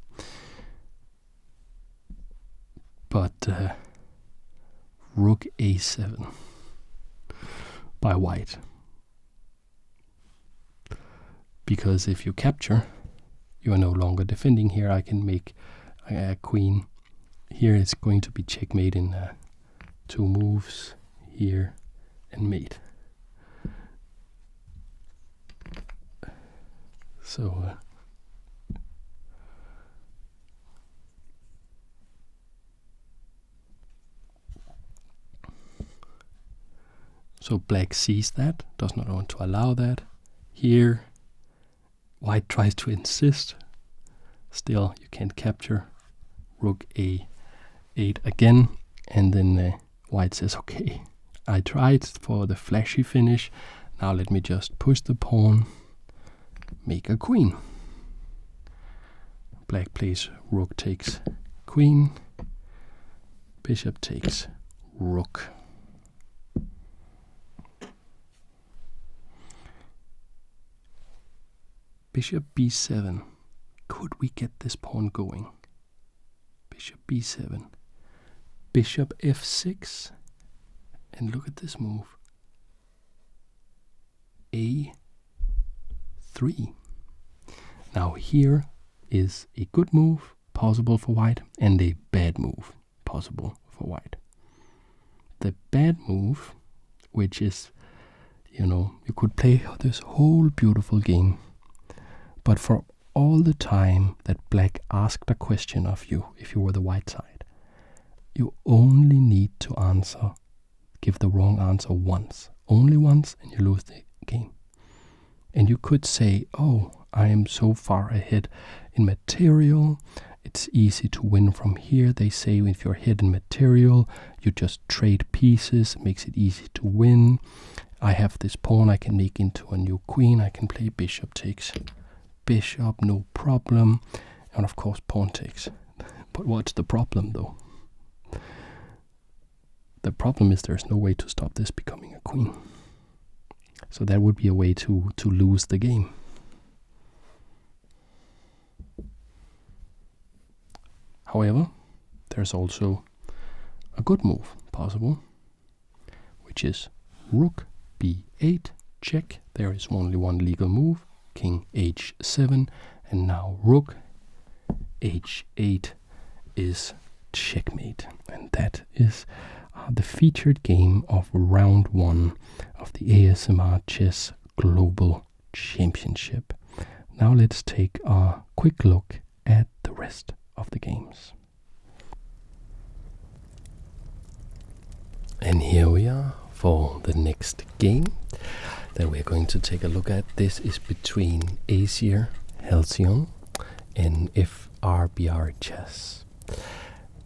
But rook a7 by white. Because if you capture, you are no longer defending here. I can make a queen. Here it's going to be checkmate in 2 moves here and mate. So black sees that, does not want to allow that. Here white tries to insist. Still, you can't capture. Rook a8 again, and then white says, okay, I tried for the flashy finish. Now let me just push the pawn, make a queen. Black plays rook takes queen, bishop takes rook. Bishop b7. Could we get this pawn going? Bishop b7. Bishop f6. And look at this move. a3. Now here is a good move possible for white and a bad move possible for white. The bad move, which is, you could play this whole beautiful game, but for all the time that black asked a question of you, if you were the white side, you only need to give the wrong answer once. Only once, and you lose the game. And you could say, oh, I am so far ahead in material. It's easy to win from here. They say if you're ahead in material, you just trade pieces. It makes it easy to win. I have this pawn I can make into a new queen. I can play bishop takes bishop, no problem. And of course pawn takes. But what's the problem though? The problem is there's no way to stop this becoming a queen. So that would be a way to lose the game. However, there's also a good move possible, which is rook b8, check. There is only one legal move, king h7, and now rook h8 is checkmate. And that is the featured game of round 1 of the ASMR Chess Global Championship. Now let's take a quick look at the rest of the games. And here we are for the next game that we're going to take a look at. This is between Aesir Halcyon and FRBR Chess.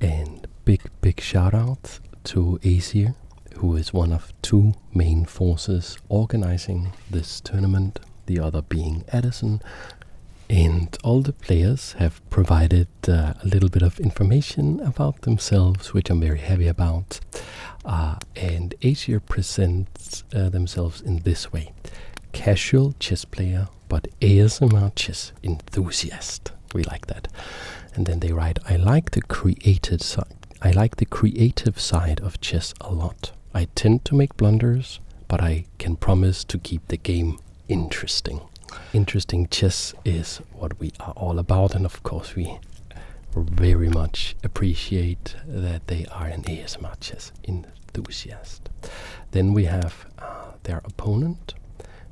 And big shout out to Aesir, who is one of two main forces organizing this tournament, the other being Addison. And all the players have provided a little bit of information about themselves, which I'm very happy about. And Aesir presents themselves in this way: casual chess player, but ASMR chess enthusiast. We like that. And then they write, I like the creative side of chess a lot. I tend to make blunders, but I can promise to keep the game interesting. Interesting chess is what we are all about, and of course we very much appreciate that they are an ASMR chess enthusiast. Then we have their opponent,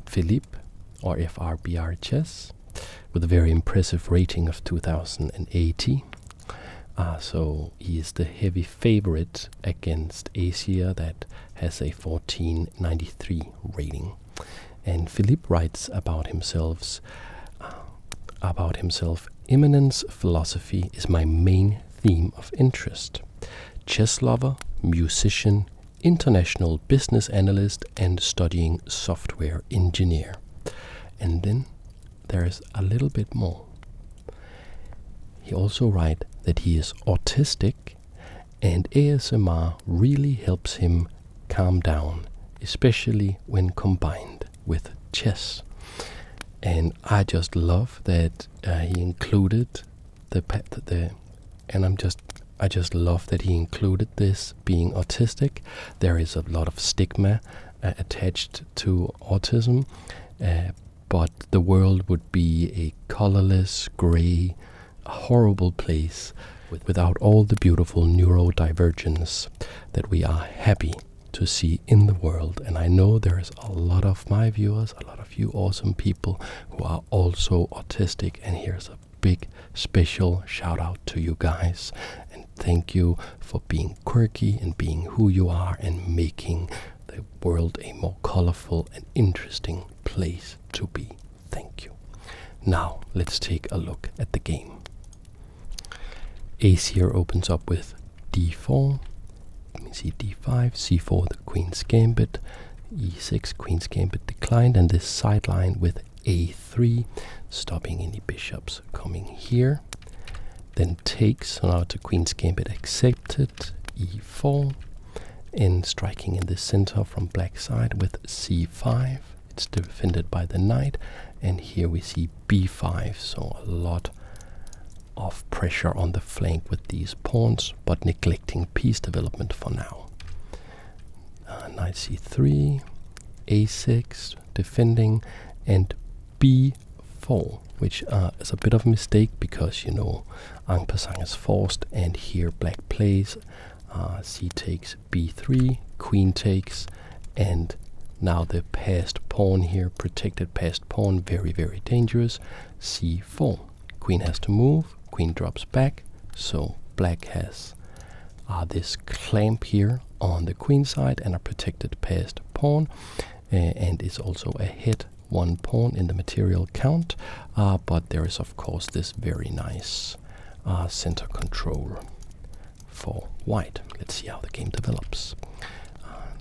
Philippe, or FRBR Chess, with a very impressive rating of 2080. So he is the heavy favorite against Aesir that has a 1493 rating. And Philippe writes about himself, immanence philosophy is my main theme of interest. Chess lover, musician, international business analyst, and studying software engineer. And then there's a little bit more. He also writes that he is autistic, and ASMR really helps him calm down, especially when combined with chess. And I just love that he included I just love that he included this being autistic. There is a lot of stigma attached to autism, but the world would be a colorless, gray, horrible place without all the beautiful neurodivergence that we are happy to see in the world. And I know there's a lot of my viewers, a lot of you awesome people who are also autistic, and here's a big special shout out to you guys, and thank you for being quirky and being who you are and making the world a more colorful and interesting place to be. Thank you. Now let's take a look at the game. Aesir opens up with d4. Let me see, d5, c4, the queen's gambit, e6, queen's gambit declined, and this sideline with a3, stopping any bishops coming here. Then takes, so now the queen's gambit accepted, e4, and striking in the center from black side with c5. It's defended by the knight, and here we see b5, so a lot of pressure on the flank with these pawns, but neglecting piece development for now. Knight c3, a6, defending, and b4, which is a bit of a mistake because, you know, en passant is forced, and here black plays, c takes b3, queen takes, and now the passed pawn here, protected passed pawn, very, very dangerous, c4. Queen has to move, queen drops back, so black has this clamp here on the queen side and a protected passed pawn, and is also ahead one pawn in the material count, but there is of course this very nice center control for white. Let's see how the game develops.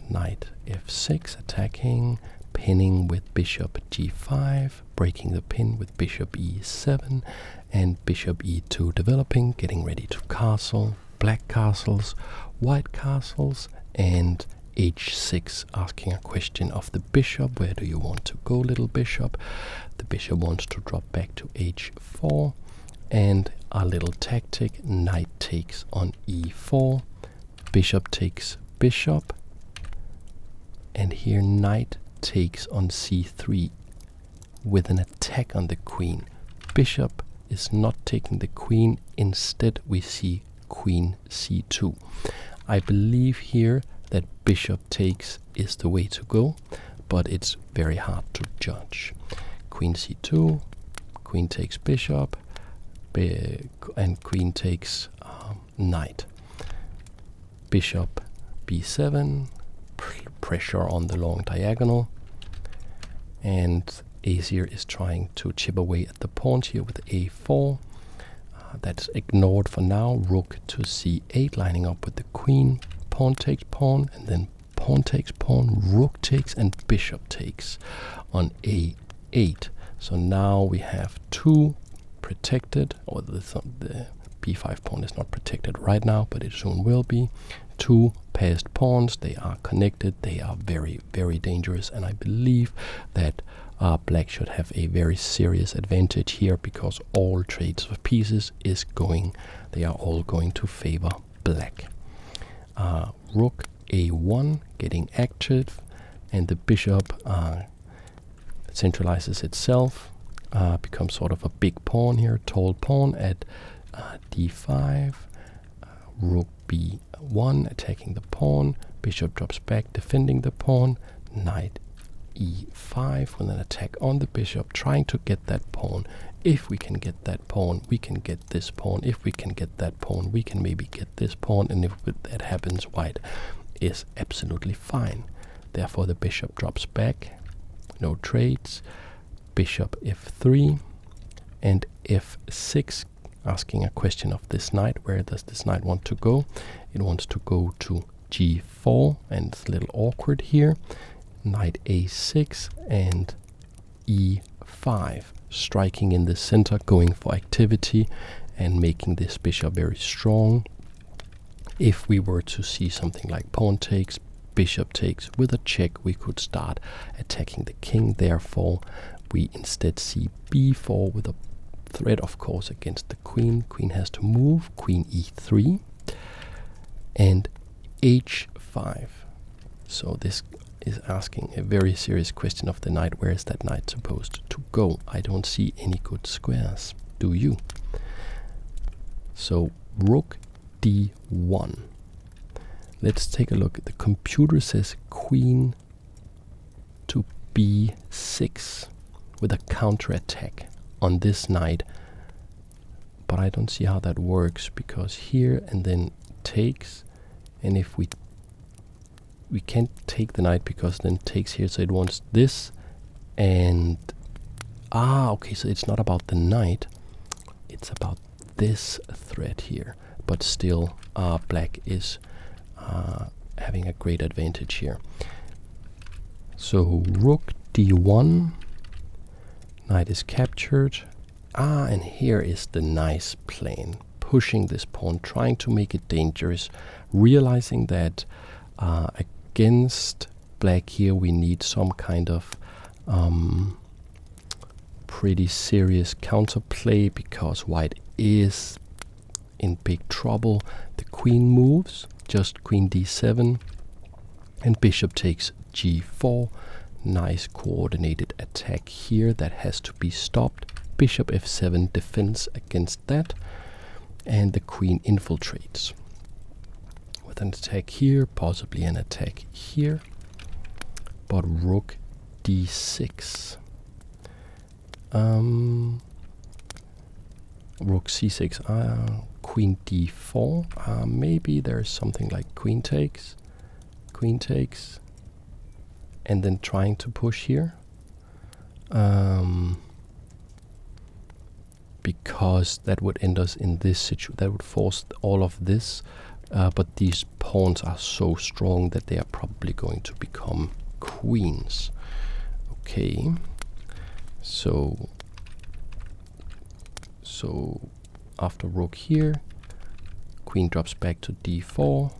Knight f6 attacking, pinning with bishop g5, breaking the pin with bishop e7, and bishop e2 developing, getting ready to castle, black castles, white castles, and h6 asking a question of the bishop. Where do you want to go, little bishop? The bishop wants to drop back to h4, and a little tactic, knight takes on e4, bishop takes bishop, and here knight takes on c3 with an attack on the queen. Bishop is not taking the queen, instead we see queen c2. I believe here that bishop takes is the way to go, but it's very hard to judge. Queen c2, queen takes bishop, and queen takes knight. Bishop b7, pressure on the long diagonal, and Azir is trying to chip away at the pawns here with a4. That's ignored for now. Rook to c8, lining up with the queen. Pawn takes pawn, and then pawn takes pawn, rook takes, and bishop takes on a8. So now we have two protected, or the b5 pawn is not protected right now, but it soon will be. Two passed pawns, they are connected, they are very, very dangerous, and I believe that black should have a very serious advantage here, because all trades of pieces is going, they are all going to favor black. Rook a1 getting active, and the bishop centralizes itself, becomes sort of a big pawn here, tall pawn at d5, rook b1 attacking the pawn, bishop drops back defending the pawn, knight e5 with an attack on the bishop, trying to get that pawn. If we can get that pawn, we can get this pawn. If we can get that pawn, we can maybe get this pawn, and if that happens, white is absolutely fine. Therefore the bishop drops back, no trades, bishop f3 and f6, asking a question of this knight. Where does this knight want to go? It wants to go to g4, and it's a little awkward here. Knight a6 and e5, striking in the center, going for activity and making this bishop very strong. If we were to see something like pawn takes, bishop takes with a check, we could start attacking the king. Therefore we instead see b4 with a threat, of course, against the queen. Queen has to move, queen e3 and h5. So this is asking a very serious question of the knight. Where is that knight supposed to go? I don't see any good squares. Do you? So rook d1. Let's take a look. The computer says queen to b6 with a counterattack on this knight, but I don't see how that works, because here and then takes, and if we can't take the knight because then takes here, so it wants this, and okay, so it's not about the knight, it's about this threat here, but still black is having a great advantage here. So rook d1, knight is captured, and here is the nice plan, pushing this pawn, trying to make it dangerous, realizing that against black here we need some kind of pretty serious counterplay, because white is in big trouble. The queen moves, just queen d7, and bishop takes g4. Nice coordinated attack here that has to be stopped. Bishop f7 defends against that, and the queen infiltrates with an attack here, possibly an attack here, but rook d6, rook c6, queen d4, maybe there's something like queen takes, and then trying to push here, because that would end us in this situation, that would force all of this, but these pawns are so strong that they are probably going to become queens. Okay, so after rook here, queen drops back to d4,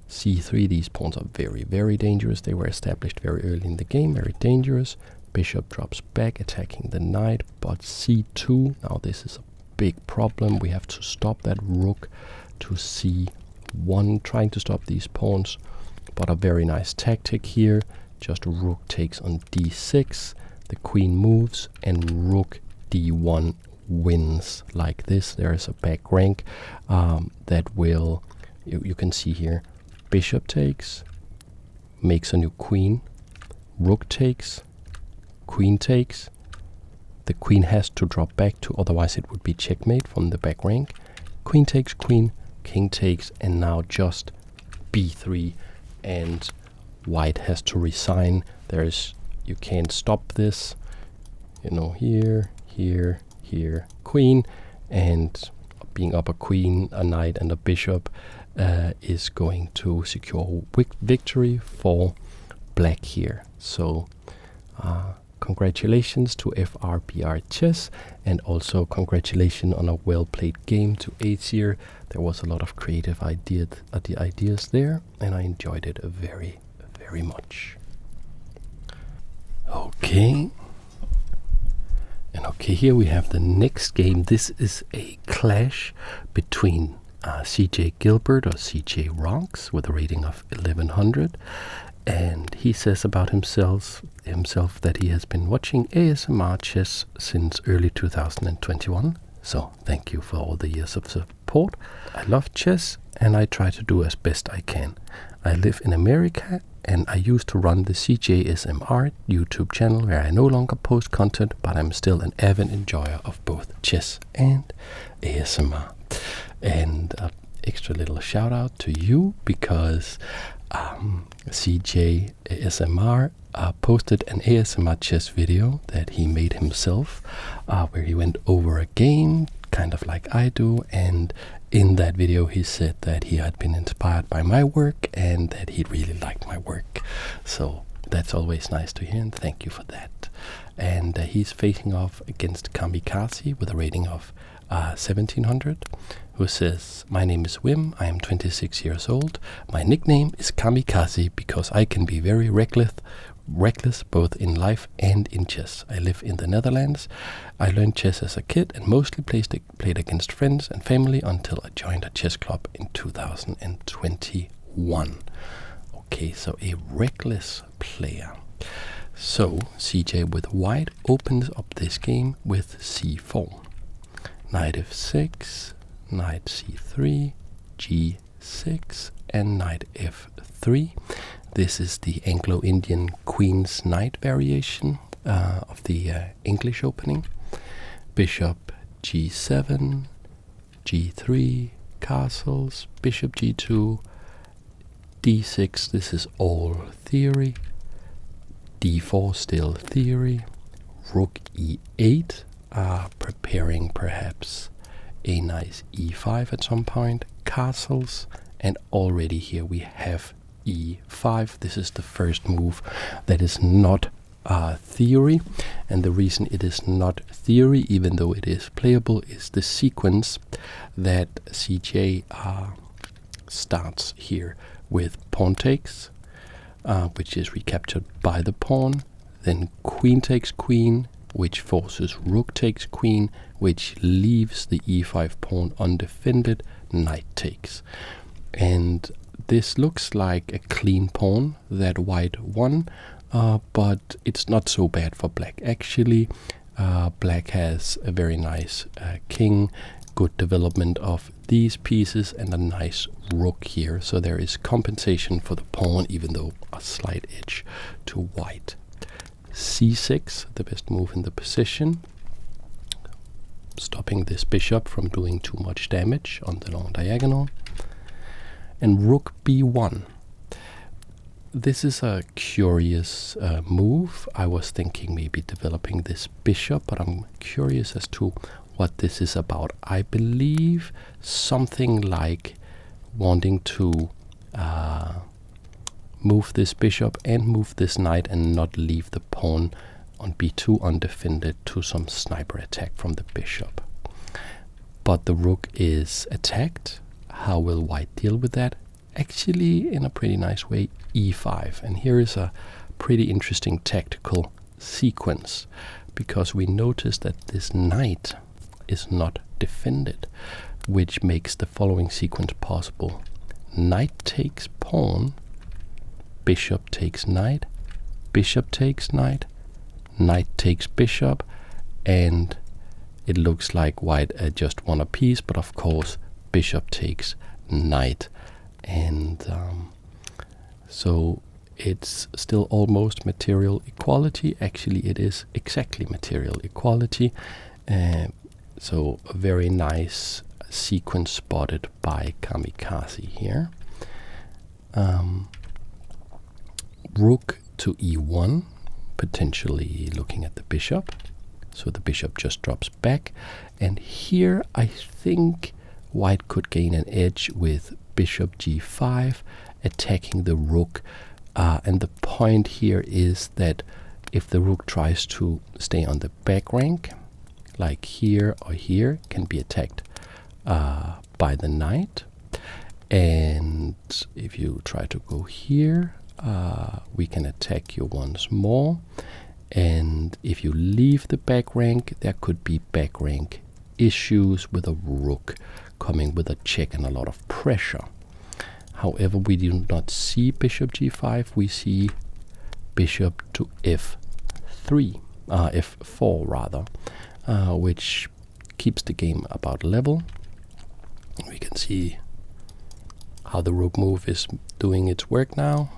c3, these pawns are very, very dangerous. They were established very early in the game, very dangerous. Bishop drops back, attacking the knight, but c2, now this is a big problem. We have to stop that rook to c1, trying to stop these pawns, but a very nice tactic here. Just rook takes on d6, the queen moves, and rook d1 wins like this. There is a back rank that will, you can see here, bishop takes, makes a new queen, rook takes, queen takes, The queen has to drop back to, otherwise it would be checkmate from the back rank. Queen takes queen, king takes, and now just b3, and white has to resign. You can't stop this, you know, here, here, here, queen, and being up a queen, a knight, and a bishop is going to secure victory for black here. So congratulations to FRBR Chess, and also congratulations on a well-played game to ACR. There was a lot of creative ideas there, and I enjoyed it very, very much. Okay. And okay, here we have the next game. This is a clash between CJ Gilbert, or CJ Rocks, with a rating of 1100. And he says about himself that he has been watching ASMR chess since early 2021. So thank you for all the years of support. I love chess and I try to do as best I can. I live in America and I used to run the zzZzZzz YouTube channel where I no longer post content, but I'm still an avid enjoyer of both chess and ASMR. And an extra little shout out to you, because CJSMR posted an ASMR chess video that he made himself, where he went over a game, kind of like I do, and in that video he said that he had been inspired by my work and that he really liked my work. So that's always nice to hear, and thank you for that. And he's facing off against Kamikaze with a rating of 1700, who says, "My name is Wim, I am 26 years old. My nickname is Kamikaze because I can be very reckless both in life and in chess. I live in the Netherlands. I learned chess as a kid and mostly played against friends and family until I joined a chess club in 2021. Okay, so a reckless player. So CJ with white opens up this game with c4. Knight f6, knight c3, g6, and knight f3. This is the Anglo-Indian Queen's Knight variation of the English opening. Bishop g7, g3, castles, bishop g2, d6, this is all theory, d4 still theory, rook e8, preparing perhaps a nice e5 at some point, castles, and already here we have e5. This is the first move that is not theory, and the reason it is not theory, even though it is playable, is the sequence that CJ starts here with pawn takes, which is recaptured by the pawn, then queen takes queen, which forces rook takes queen, which leaves the e5 pawn undefended, knight takes. And this looks like a clean pawn that white won, but it's not so bad for black. Actually, black has a very nice king, good development of these pieces, and a nice rook here. So there is compensation for the pawn, even though a slight edge to white. c6, the best move in the position, stopping this bishop from doing too much damage on the long diagonal. And rook b1. This is a curious move. I was thinking maybe developing this bishop, but I'm curious as to what this is about. I believe something like wanting to move this bishop and move this knight and not leave the pawn on b2 undefended to some sniper attack from the bishop. But the rook is attacked. How will white deal with that? Actually, in a pretty nice way, e5. And here is a pretty interesting tactical sequence, because we notice that this knight is not defended, which makes the following sequence possible. Knight takes pawn, bishop takes knight, bishop takes knight, knight takes bishop, and it looks like white just won a piece, but of course bishop takes knight. And so it's still almost material equality. Actually, it is exactly material equality. So a very nice sequence spotted by Kamikaze here. Rook to e1, potentially looking at the bishop. So the bishop just drops back. And here I think white could gain an edge with bishop g5, attacking the rook. And the point here is that if the rook tries to stay on the back rank, like here or here, can be attacked by the knight. And if you try to go here, we can attack you once more. And if you leave the back rank, there could be back rank issues with a rook coming with a check and a lot of pressure. However, we do not see bishop g5, we see bishop to f3, f4 rather, which keeps the game about level. We can see how the rook move is doing its work now,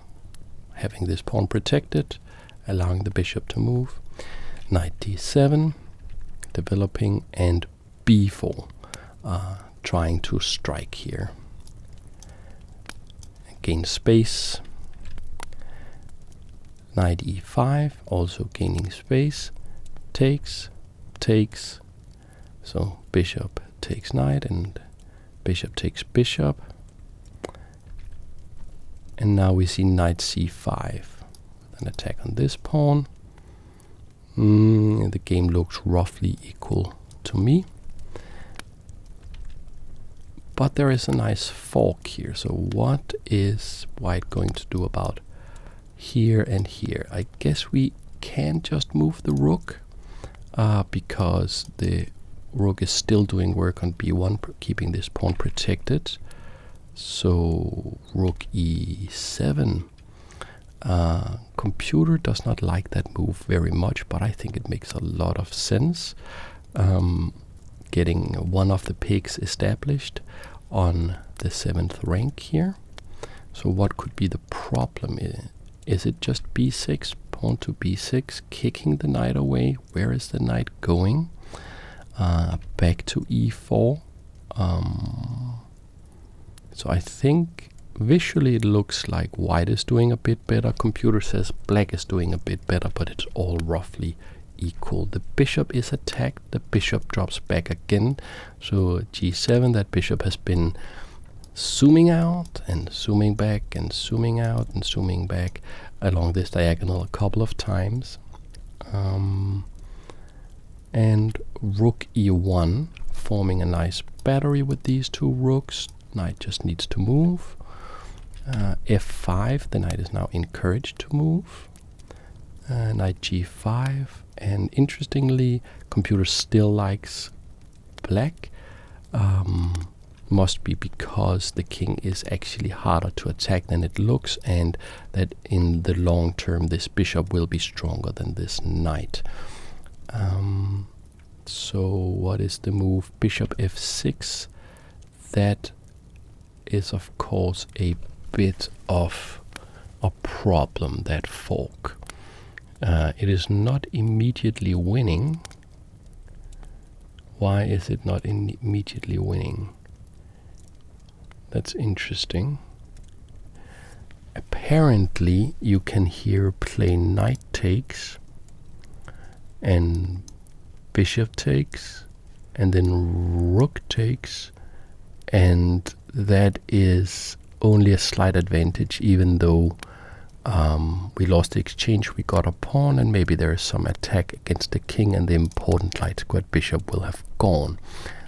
having this pawn protected, allowing the bishop to move. Knight d7, developing, and b4, trying to strike here. Gain space. Knight e5, also gaining space. Takes, takes. So bishop takes knight, and bishop takes bishop. And now we see knight c5. An attack on this pawn. The game looks roughly equal to me. But there is a nice fork here. So what is white going to do about here and here? I guess we can just move the rook because the rook is still doing work on b1, keeping this pawn protected. So rook e7. Computer does not like that move very much, but I think it makes a lot of sense. Getting one of the pigs established on the 7th rank here. So what could be the problem? Is it just b6, pawn to b6, kicking the knight away? Where is the knight going? Back to e4. So I think visually it looks like white is doing a bit better. Computer says black is doing a bit better, but it's all roughly equal. The bishop is attacked, the bishop drops back again. So g7, that bishop has been zooming out and zooming back and zooming out and zooming back along this diagonal a couple of times. And rook e1, forming a nice battery with these two rooks. Knight just needs to move. f5, the knight is now encouraged to move. Knight g5, and interestingly, computer still likes black. Must be because the king is actually harder to attack than it looks, and that in the long term this bishop will be stronger than this knight. So what is the move? Bishop f6. That is of course a bit of a problem, that fork. It is not immediately winning. Why is it not immediately winning? That's interesting. Apparently you can here play knight takes and bishop takes and then rook takes, and that is only a slight advantage, even though we lost the exchange, we got a pawn, and maybe there is some attack against the king, and the important light squared bishop will have gone.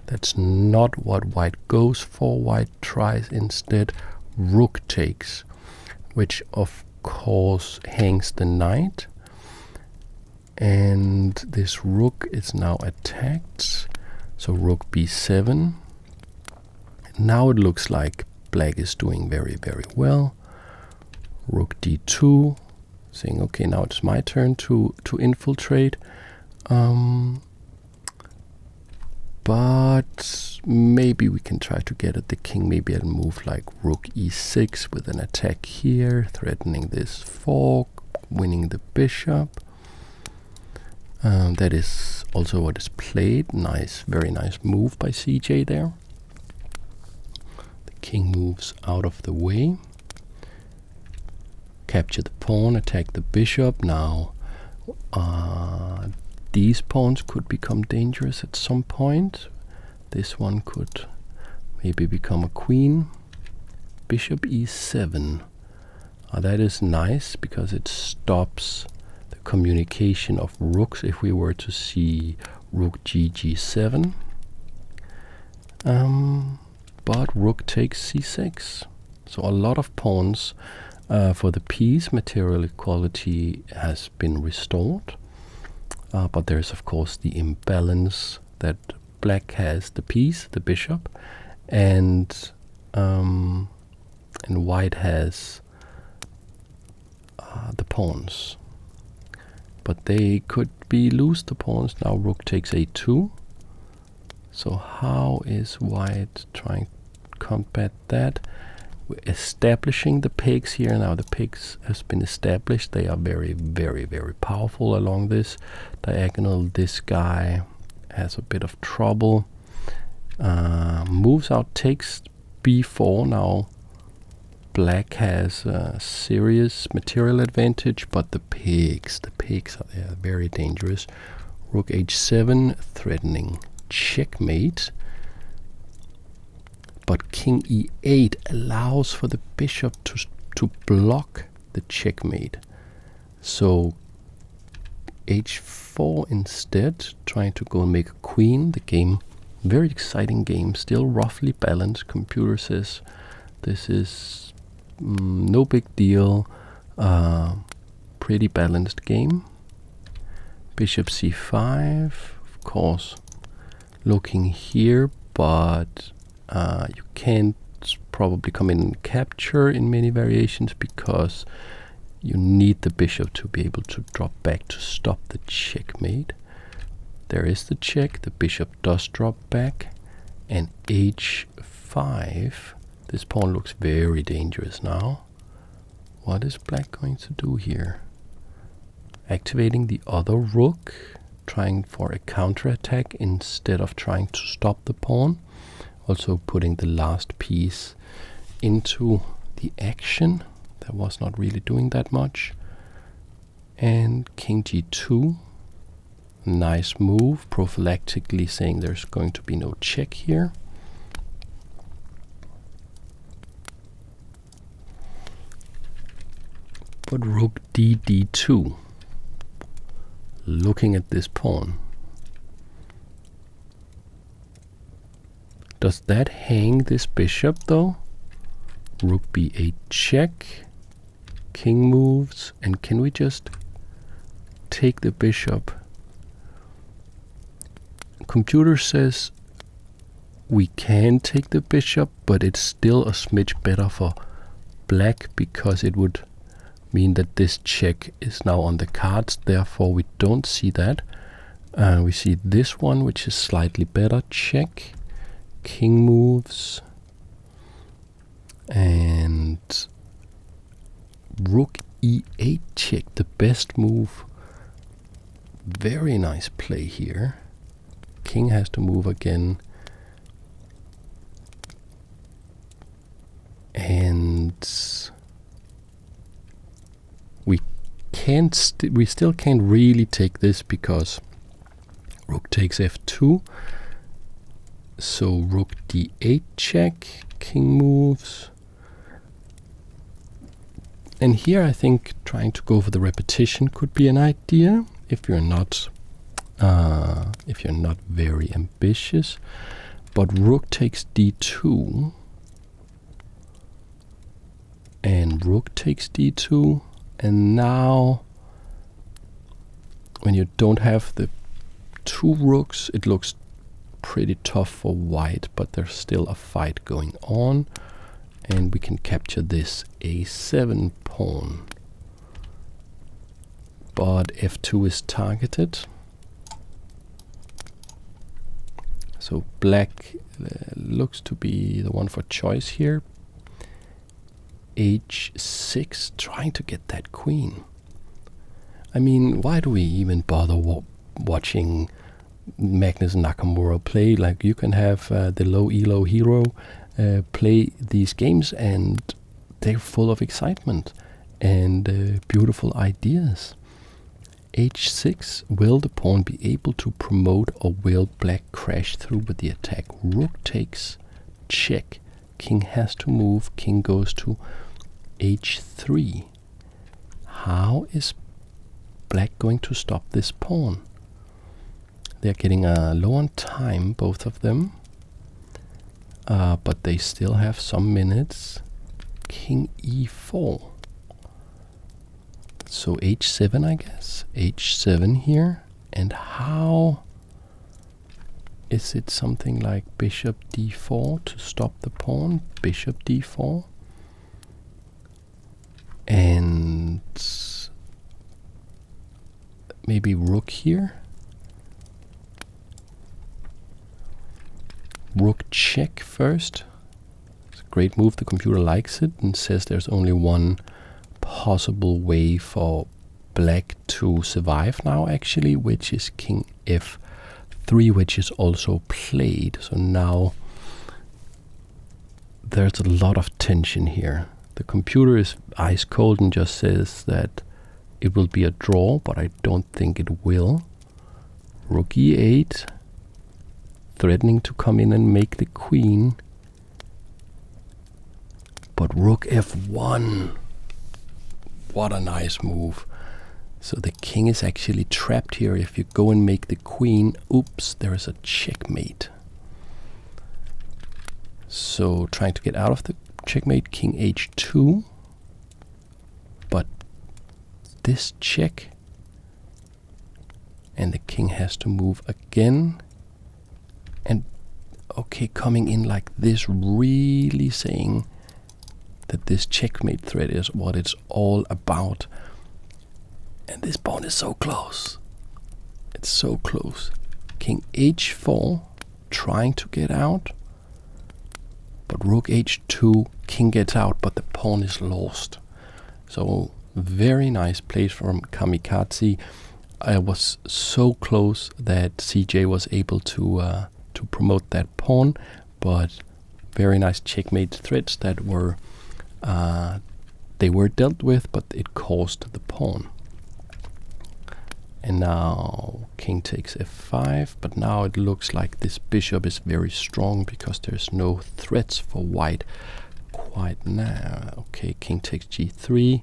That's not what white goes for. White tries instead rook takes, which of course hangs the knight, and this rook is now attacked. So rook b7. Now it looks like black is doing very, very well. Rook d2, saying, okay, now it's my turn to infiltrate. But maybe we can try to get at the king. Maybe I'll move like rook e6 with an attack here, threatening this fork, winning the bishop. That is also what is played. Nice, very nice move by CJ there. The king moves out of the way. Capture the pawn, attack the bishop. Now these pawns could become dangerous at some point. This one could maybe become a queen. Bishop e7. That is nice because it stops the communication of rooks if we were to see rook g7. But rook takes c6. So a lot of pawns for the piece. Material equality has been restored. But there's of course the imbalance that black has the piece, the bishop, and white has the pawns. But they could be lose the pawns. Now rook takes a2. So how is white trying to combat that? We're establishing the pigs here. Now the pigs has been established. They are very, very, very powerful along this diagonal. This guy has a bit of trouble. Moves out, takes b4. Now black has a serious material advantage, but the pigs are very dangerous. Rook h7, threatening checkmate. But king e8 allows for the bishop to block the checkmate. So h4 instead, trying to go and make a queen. The game, very exciting game, still roughly balanced. Computer says this is no big deal, pretty balanced game. Bishop c5, of course, looking here, but you can't probably come in and capture in many variations because you need the bishop to be able to drop back to stop the checkmate. There is the check, the bishop does drop back, and h5. This pawn looks very dangerous now. What is black going to do here? Activating the other rook, trying for a counterattack instead of trying to stop the pawn. Also putting the last piece into the action. That was not really doing that much. And king g2. Nice move, prophylactically saying there's going to be no check here. But rook d2. Looking at this pawn. Does that hang this bishop though? Rook b8 check. King moves. And can we just take the bishop? Computer says we can take the bishop, but it's still a smidge better for black because it would mean that this check is now on the cards. Therefore we don't see that. We see this one, which is slightly better. Check. King moves. And rook e8 check, the best move. Very nice play here. King has to move again. And we still can't really take this because rook takes f2. So rook d8 check, king moves. And here I think trying to go for the repetition could be an idea if you're not very ambitious. But rook takes d2 and rook takes d2, and now when you don't have the two rooks, it looks pretty tough for white, but there's still a fight going on, and we can capture this a7 pawn. But f2 is targeted, So black looks to be the one for choice here. H6, trying to get that queen. I mean, why do we even bother watching Magnus Nakamura play? Like, you can have the low elo hero play these games, and they're full of excitement and beautiful ideas. H6, will the pawn be able to promote, or will black crash through with the attack? Rook takes, check. King has to move, king goes to H3. How is black going to stop this pawn? They're getting low on time, both of them, but they still have some minutes. King E4. So H7, I guess. H7 here. And how is it something like bishop D4 to stop the pawn? Bishop D4. And maybe rook here. Rook check first. It's a great move. The computer likes it and says there's only one possible way for black to survive now, actually, which is king F3, which is also played. So now there's a lot of tension here. The computer is ice cold and just says that it will be a draw, but I don't think it will. Rook E8, threatening to come in and make the queen. But rook F1. What a nice move. So the king is actually trapped here. If you go and make the queen, oops, there is a checkmate. So trying to get out of the checkmate, king H2. But this check. And the king has to move again. And okay, coming in like this, really saying that this checkmate threat is what it's all about. And this pawn is so close. It's so close. King H4, trying to get out. But rook H2, king gets out, but the pawn is lost. So very nice plays from Kamikaze. I was so close that CJ was able to promote that pawn, but very nice checkmate threats that were they were dealt with, but it caused the pawn. And now king takes F5, but now it looks like this bishop is very strong because there's no threats for white quite now. Okay, king takes G3,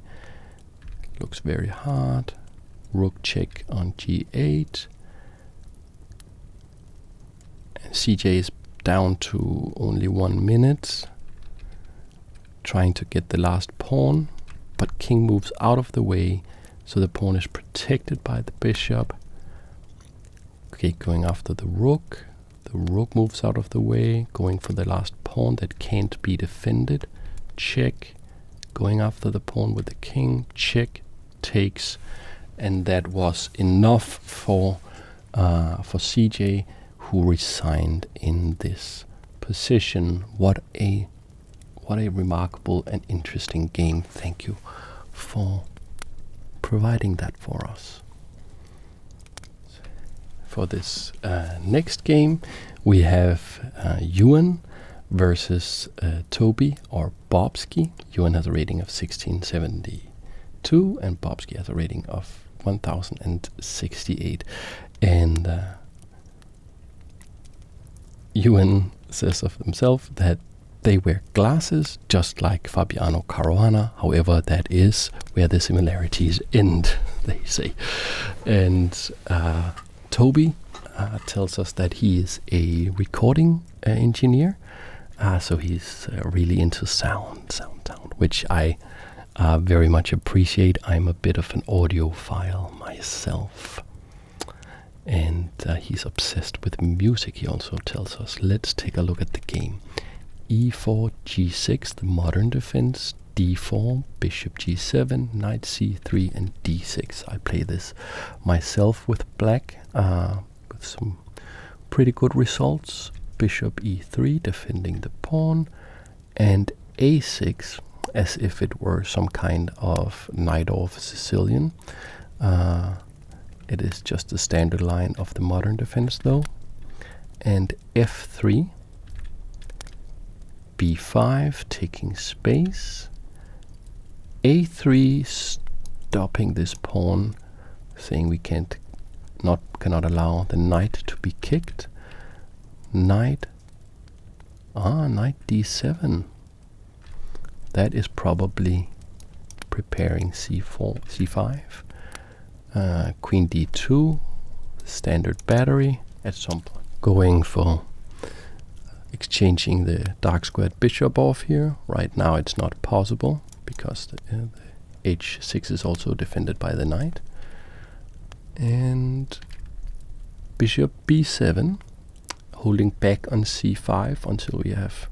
looks very hard. Rook check on G8. And CJ is down to only 1 minute, trying to get the last pawn, but king moves out of the way, so the pawn is protected by the bishop. Okay, going after the rook. The rook moves out of the way, going for the last pawn that can't be defended. Check. Going after the pawn with the king. Check. Takes. And that was enough for CJ, who resigned in this position. What a remarkable and interesting game. Thank you for providing that for us. For this next game, we have Ewan versus Toby, or Bobski. Ewan has a rating of 1672 and Bobski has a rating of 1068. And Ewan says of himself that they wear glasses just like Fabiano Caruana. However, that is where the similarities end, they say. And Toby tells us that he is a recording engineer. So he's really into sound, which I very much appreciate. I'm a bit of an audiophile myself. And he's obsessed with music, he also tells us. Let's take a look at the game. E4, G6, the modern defense. D4, bishop G7, knight C3, and D6. I play this myself with black, with some pretty good results. Bishop e3 defending the pawn, and a6 as if it were some kind of knight off Sicilian. It is just the standard line of the modern defense though. And f3, b5 taking space, a3 stopping this pawn, saying we cannot allow the knight to be kicked. Knight d7. That is probably preparing c4, c5. Queen d2, standard battery at some point. Going for exchanging the dark squared bishop off here. Right now it's not possible because the h6 is also defended by the knight. And bishop b7, holding back on c5 until we have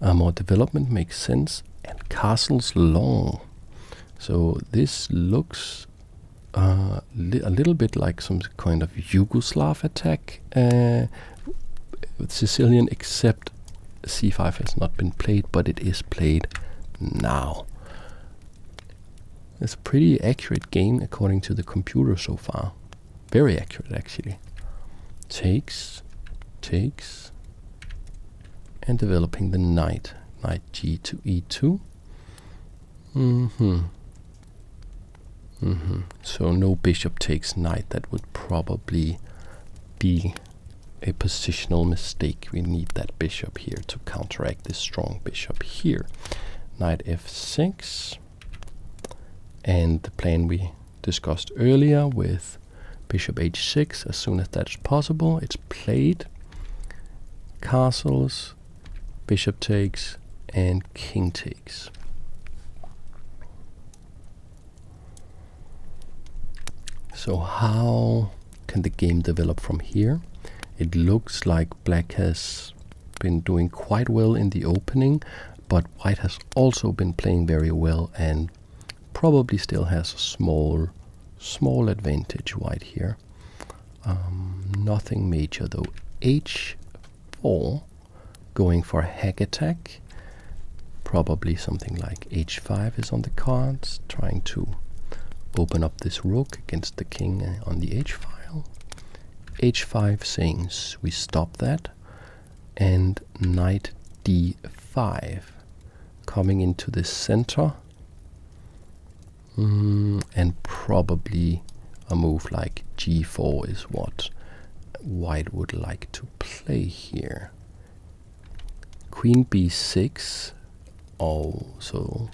more development, makes sense. And castles long. So this looks a little bit like some kind of Yugoslav attack with Sicilian, except c5 has not been played, but it is played now. It's a pretty accurate game according to the computer so far. Very accurate actually. Takes, and developing the knight. Knight g to e2. So no bishop takes knight. That would probably be a positional mistake. We need that bishop here to counteract this strong bishop here. Knight f6. And the plan we discussed earlier with bishop h6, as soon as that's possible, it's played. Castles, bishop takes, and king takes. So how can the game develop from here? It looks like black has been doing quite well in the opening, but white has also been playing very well and probably still has a small advantage, white here. Nothing major though. h4, going for a hack attack. Probably something like h5 is on the cards, trying to open up this rook against the king on the h-file. h5 saying we stop that, and knight d5 coming into the center, and probably a move like g4 is what white would like to play here. Queen b6, so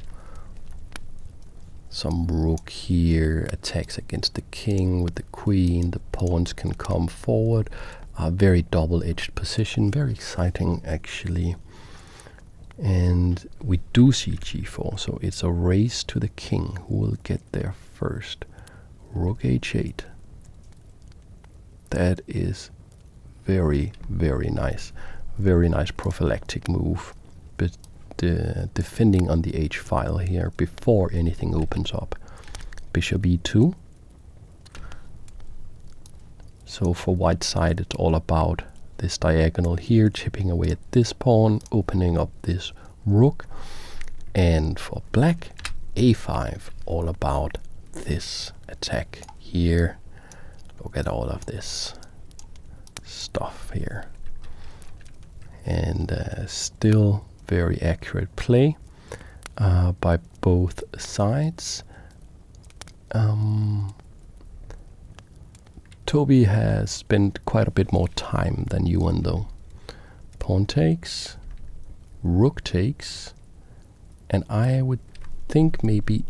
some rook here attacks against the king with the queen. The pawns can come forward. A very double-edged position, very exciting actually. And we do see g4, so it's a race to the king. Who will get there first? Rook h8. That is very, very nice. Very nice prophylactic move. But defending on the h-file here before anything opens up. Bishop e2. So for white side, it's all about this diagonal here, chipping away at this pawn, opening up this rook. And for black, a5, all about this attack here. Look at all of this stuff here. And still very accurate play by both sides. Toby has spent quite a bit more time than Yuan though. Pawn takes, rook takes, and I would think maybe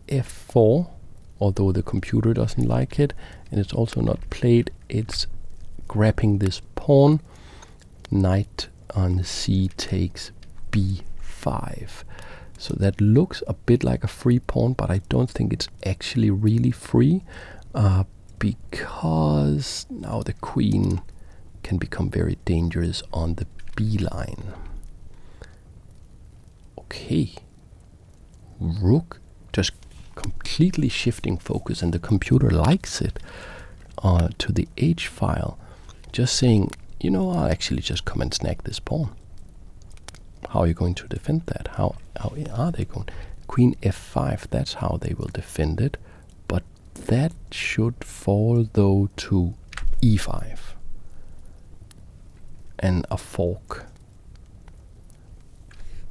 f4, although the computer doesn't like it, and it's also not played. It's grabbing this pawn. Knight on c takes b5. So that looks a bit like a free pawn, but I don't think it's actually really free, because now the queen can become very dangerous on the b line. Okay, rook just completely shifting focus, and the computer likes it, to the h-file. just saying, you know, I'll actually just come and snag this pawn. How are you going to defend that? How are they going? Queen f5, that's how they will defend it. But that should fall, though, to e5. And a fork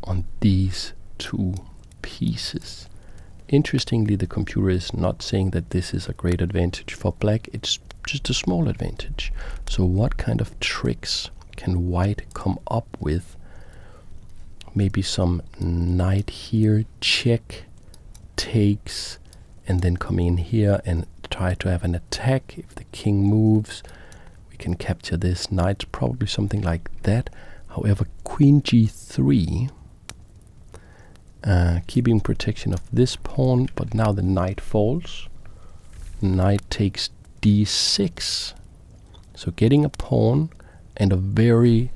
on these two pieces. Interestingly, the computer is not saying that this is a great advantage for black. It's just a small advantage. So what kind of tricks can white come up with? Maybe some knight here, check, takes, and then come in here and try to have an attack. If the king moves, we can capture this knight, probably something like that. However, queen g3, keeping protection of this pawn, but now the knight falls. Knight takes d6. So getting a pawn and a very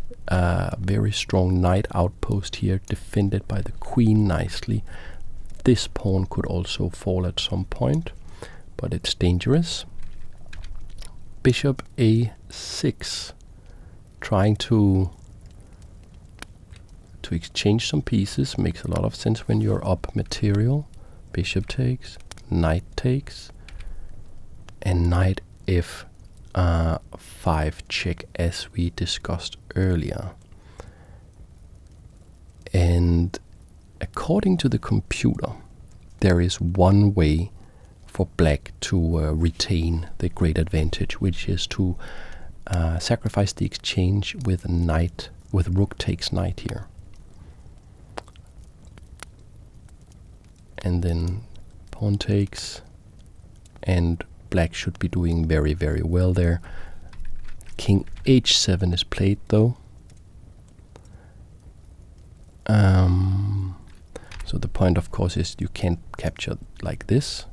strong knight outpost here, defended by the queen nicely. This pawn could also fall at some point, but it's dangerous. Bishop a6, trying to exchange some pieces. Makes a lot of sense when you're up material. Bishop takes, knight takes, and knight f5 check, as we discussed earlier. And according to the computer, there is one way for black to retain the great advantage, which is to sacrifice the exchange with knight, with rook takes knight here. And then pawn takes, and black should be doing very, very well there. King h7 is played, though. So the point, of course, is you can't capture like this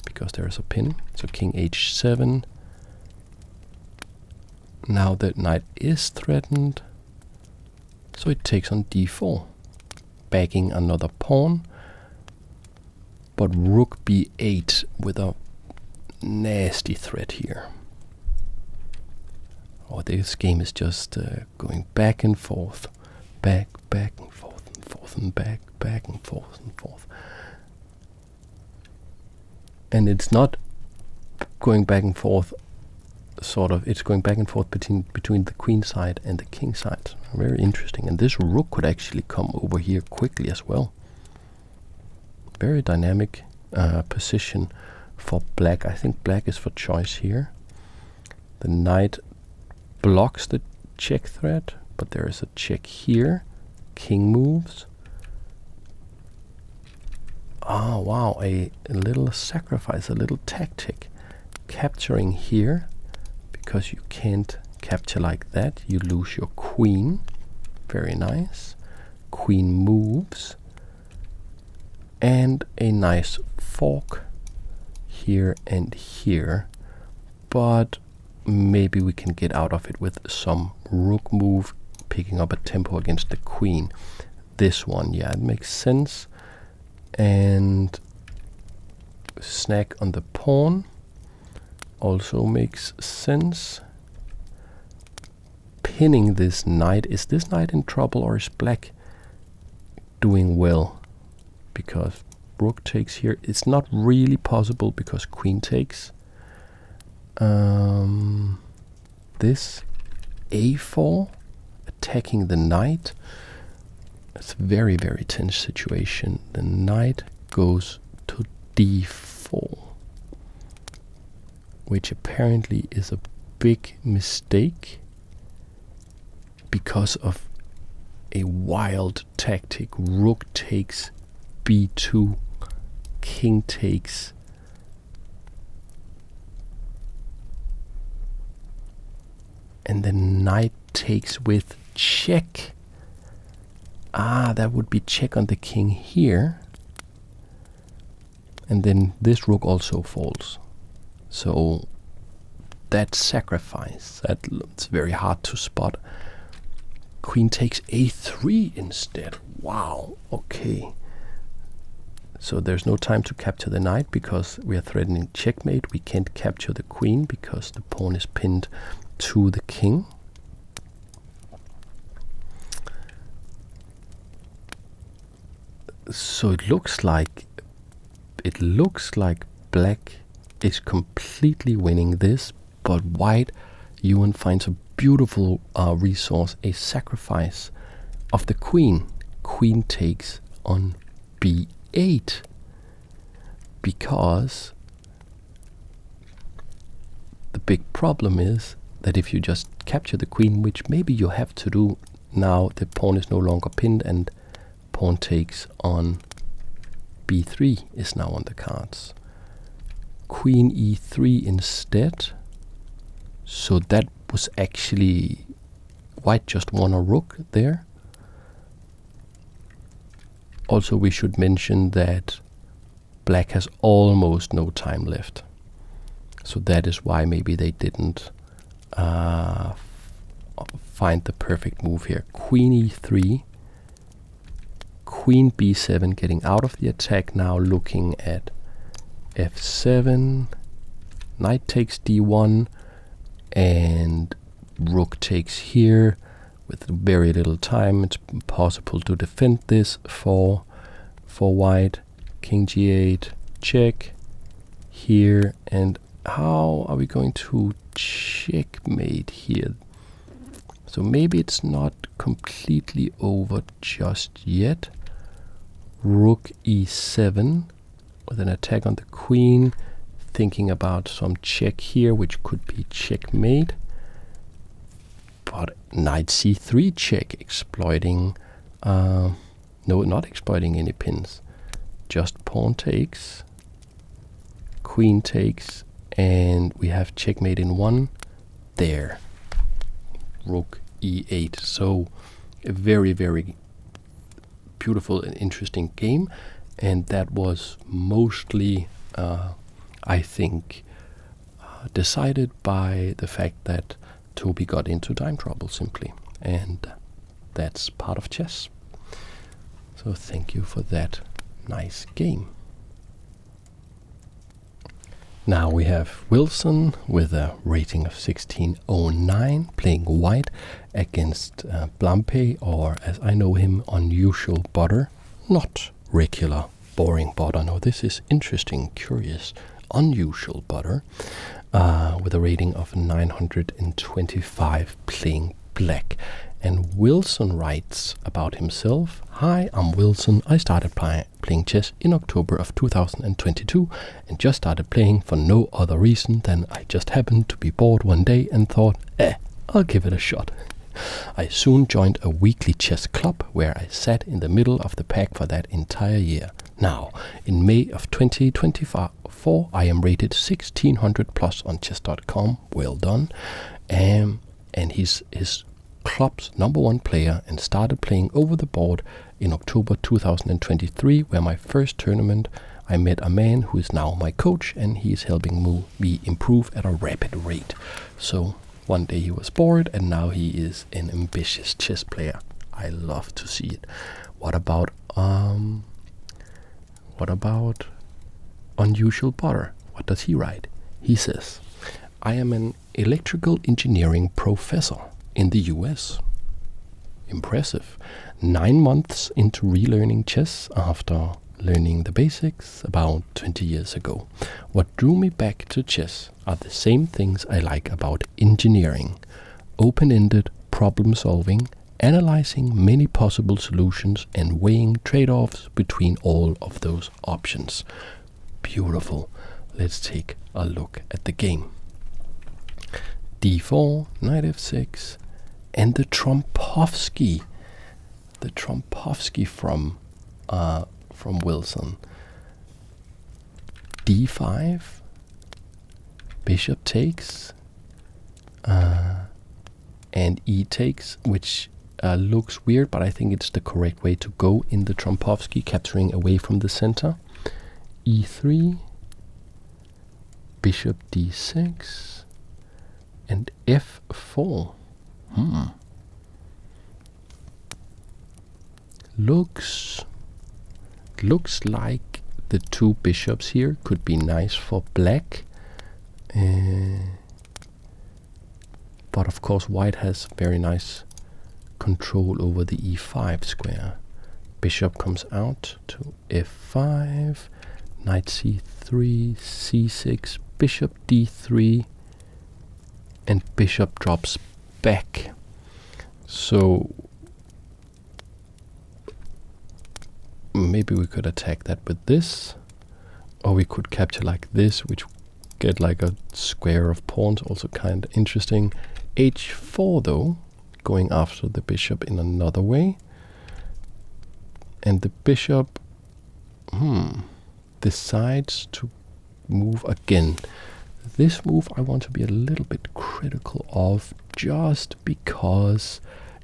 because there is a pin. So king h7. Now the knight is threatened, so it takes on d4, bagging another pawn. But rook b8 with a nasty threat here. Oh, this game is just going back and forth, back and forth and forth and back and forth and forth. And it's not going back and forth, sort of. It's going back and forth between the queen side and the king side. Very interesting. And this rook could actually come over here quickly as well. Very dynamic position for black. I think black is for choice here. The knight blocks the check threat, but there is a check here. King moves. Oh wow, a little sacrifice, a little tactic. Capturing here, because you can't capture like that. You lose your queen. Very nice. Queen moves. And a nice fork here and here, but maybe we can get out of it with some rook move, picking up a tempo against the queen. This one, yeah, it makes sense. And snag on the pawn also makes sense. Pinning this knight. Is this knight in trouble, or is black doing well? Because rook takes here. It's not really possible because queen takes. This a4, attacking the knight. It's a very, very tense situation. The knight goes to d4, which apparently is a big mistake because of a wild tactic. Rook takes b2, king takes, and then knight takes with check. Ah, that would be check on the king here. And then this rook also falls. So that sacrifice, it's very hard to spot. Queen takes a3 instead. Wow, okay. So there's no time to capture the knight because we are threatening checkmate. We can't capture the queen because the pawn is pinned to the king. So it looks like black is completely winning this, but white, Yuan finds a beautiful resource, a sacrifice of the queen. Queen takes on b8 because the big problem is that if you just capture the queen, which maybe you have to do now, the pawn is no longer pinned and pawn takes on b3 is now on the cards. Queen e3 instead. So that was actually white just won a rook there. Also, we should mention that black has almost no time left. So that is why maybe they didn't find the perfect move here. Queen e3. Queen b7 getting out of the attack now, looking at f7. Knight takes d1. And rook takes here with very little time. It's impossible to defend this for white. King g8, check here. And how are we going to checkmate here? So maybe it's not completely over just yet. Rook e7 with an attack on the queen. Thinking about some check here, which could be checkmate. But knight c3 check, exploiting, no, not exploiting any pins. Just pawn takes, queen takes, and we have checkmate in one. There. Rook e8. So a very, very beautiful and interesting game. And that was mostly I think decided by the fact that Toby got into time trouble simply, and that's part of chess. So thank you for that nice game. Now we have Wilson with a rating of 1609 playing white against Blampe, or as I know him, unusual butter, not regular boring butter. No, this is interesting, curious, unusual butter, with a rating of 925 playing black. And Wilson writes about himself: "Hi, I'm Wilson. I started playing chess in October of 2022 and just started playing for no other reason than I just happened to be bored one day and thought, I'll give it a shot. I soon joined a weekly chess club where I sat in the middle of the pack for that entire year. Now, in May of 2024, I am rated 1600 plus on chess.com. Well done. And he's his club's #1 player and started playing over the board in October 2023, where my first tournament I met a man who is now my coach, and he is helping me improve at a rapid rate. So one day he was bored and now he is an ambitious chess player. I love to see it. What about unusual butter? What does he write? He says, I am an electrical engineering professor in the US. Impressive. 9 months into relearning chess after learning the basics about 20 years ago. What drew me back to chess are the same things I like about engineering: open-ended problem solving, analyzing many possible solutions, and weighing trade-offs between all of those options. Beautiful. Let's take a look at the game. d4, knight f6, and the Trompovsky from Wilson. d5, bishop takes, and e takes, which looks weird, but I think it's the correct way to go in the Trompovsky, capturing away from the center. e3, bishop d6, and f4. Looks like the two bishops here could be nice for black. But of course white has very nice control over the e5 square. Bishop comes out to f5, knight c3, c6, bishop d3, and bishop drops back. So maybe we could attack that with this, or we could capture like this, which get like a square of pawns, also kind of interesting. h4 though, going after the bishop in another way. And the bishop decides to move again. This move I want to be a little bit critical of, just because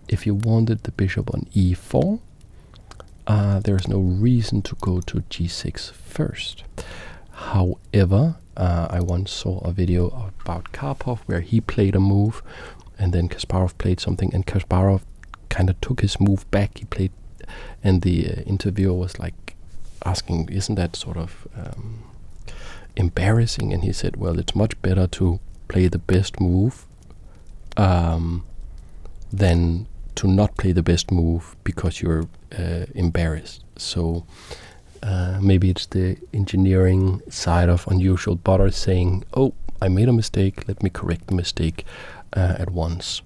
if you wanted the bishop on e4, there's no reason to go to g6 first. However, I once saw a video about Karpov where he played a move and then Kasparov played something, and Kasparov kind of took his move back. He played, and the interviewer was like asking, isn't that sort of embarrassing? And he said, well, it's much better to play the best move than to not play the best move because you're embarrassed. So maybe it's the engineering side of Unusual Butter saying, oh, I made a mistake, let me correct the mistake at once.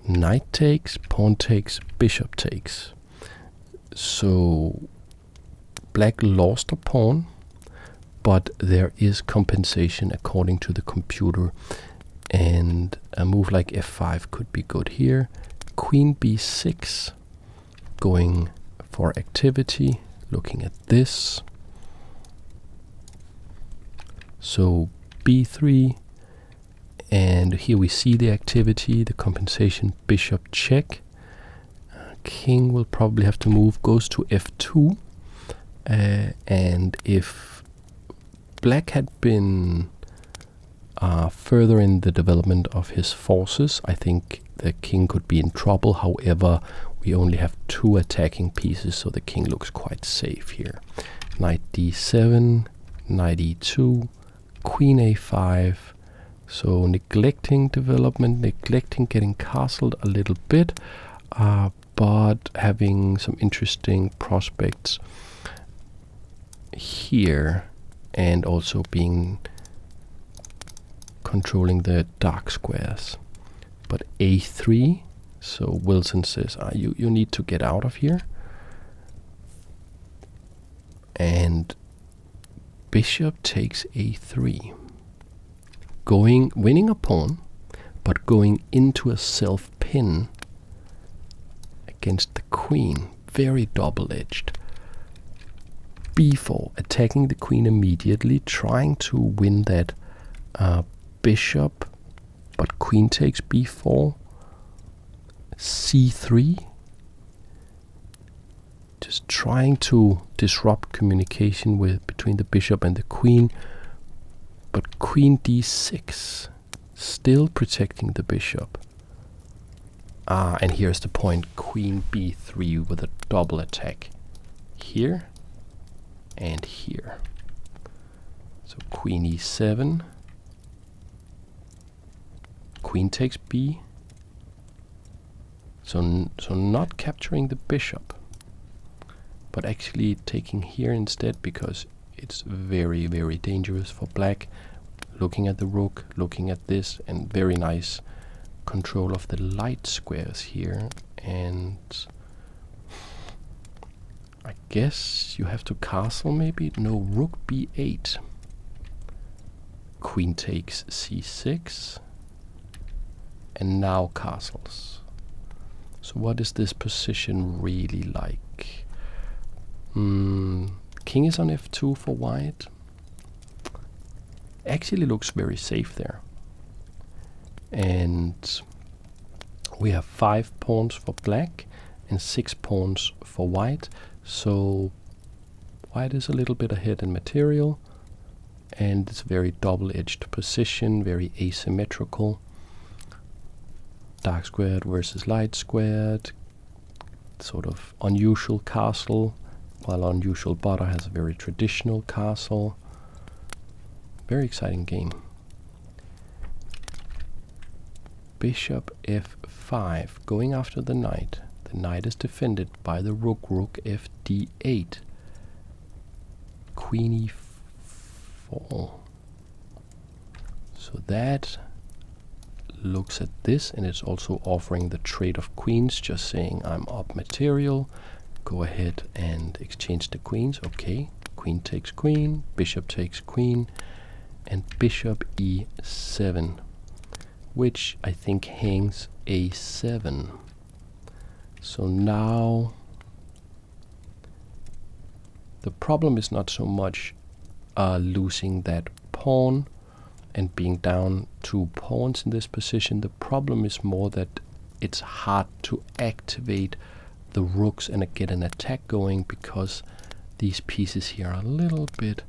Knight takes, pawn takes, bishop takes. So black lost a pawn, but there is compensation according to the computer, and a move like f5 could be good here. Queen b6, going for activity, looking at this. So b3, and here we see the activity, the compensation, bishop check. King will probably have to move, goes to f2, and if black had been further in the development of his forces, I think the king could be in trouble. However, we only have two attacking pieces, so the king looks quite safe here. Knight d7, knight e2, queen a5. So neglecting development, neglecting getting castled a little bit, but having some interesting prospects here, and also being controlling the dark squares. But a3, so Wilson says, you need to get out of here. And bishop takes a3. Winning a pawn, but going into a self-pin against the queen. Very double-edged. b4, attacking the queen immediately, trying to win that bishop, but queen takes b4. c3, just trying to disrupt communication between the bishop and the queen, but queen d6, still protecting the bishop. And here's the point, queen b3 with a double attack here and here. So queen e7, queen takes b. So not capturing the bishop, but actually taking here instead, because it's very, very dangerous for black. Looking at the rook, looking at this, and very nice control of the light squares here. And I guess you have to castle maybe. No, rook b8. Queen takes c6. And now castles. So what is this position really like? King is on f2 for white. Actually looks very safe there. And we have 5 pawns for black and 6 pawns for white. So white is a little bit ahead in material, and it's a very double-edged position, very asymmetrical. Dark squared versus light squared, sort of unusual castle. while unusual butter has a very traditional castle. Very exciting game. Bishop f5, going after the knight. The knight is defended by the rook. Rook f d8. Queen e4. So that looks at this, and it's also offering the trade of queens, just saying I'm up material. Go ahead and exchange the queens. Okay, queen takes queen, bishop takes queen, and bishop e7, which I think hangs a7. So now the problem is not so much losing that pawn and being down 2 pawns in this position. The problem is more that it's hard to activate the rooks and get an attack going, because these pieces here are a little bit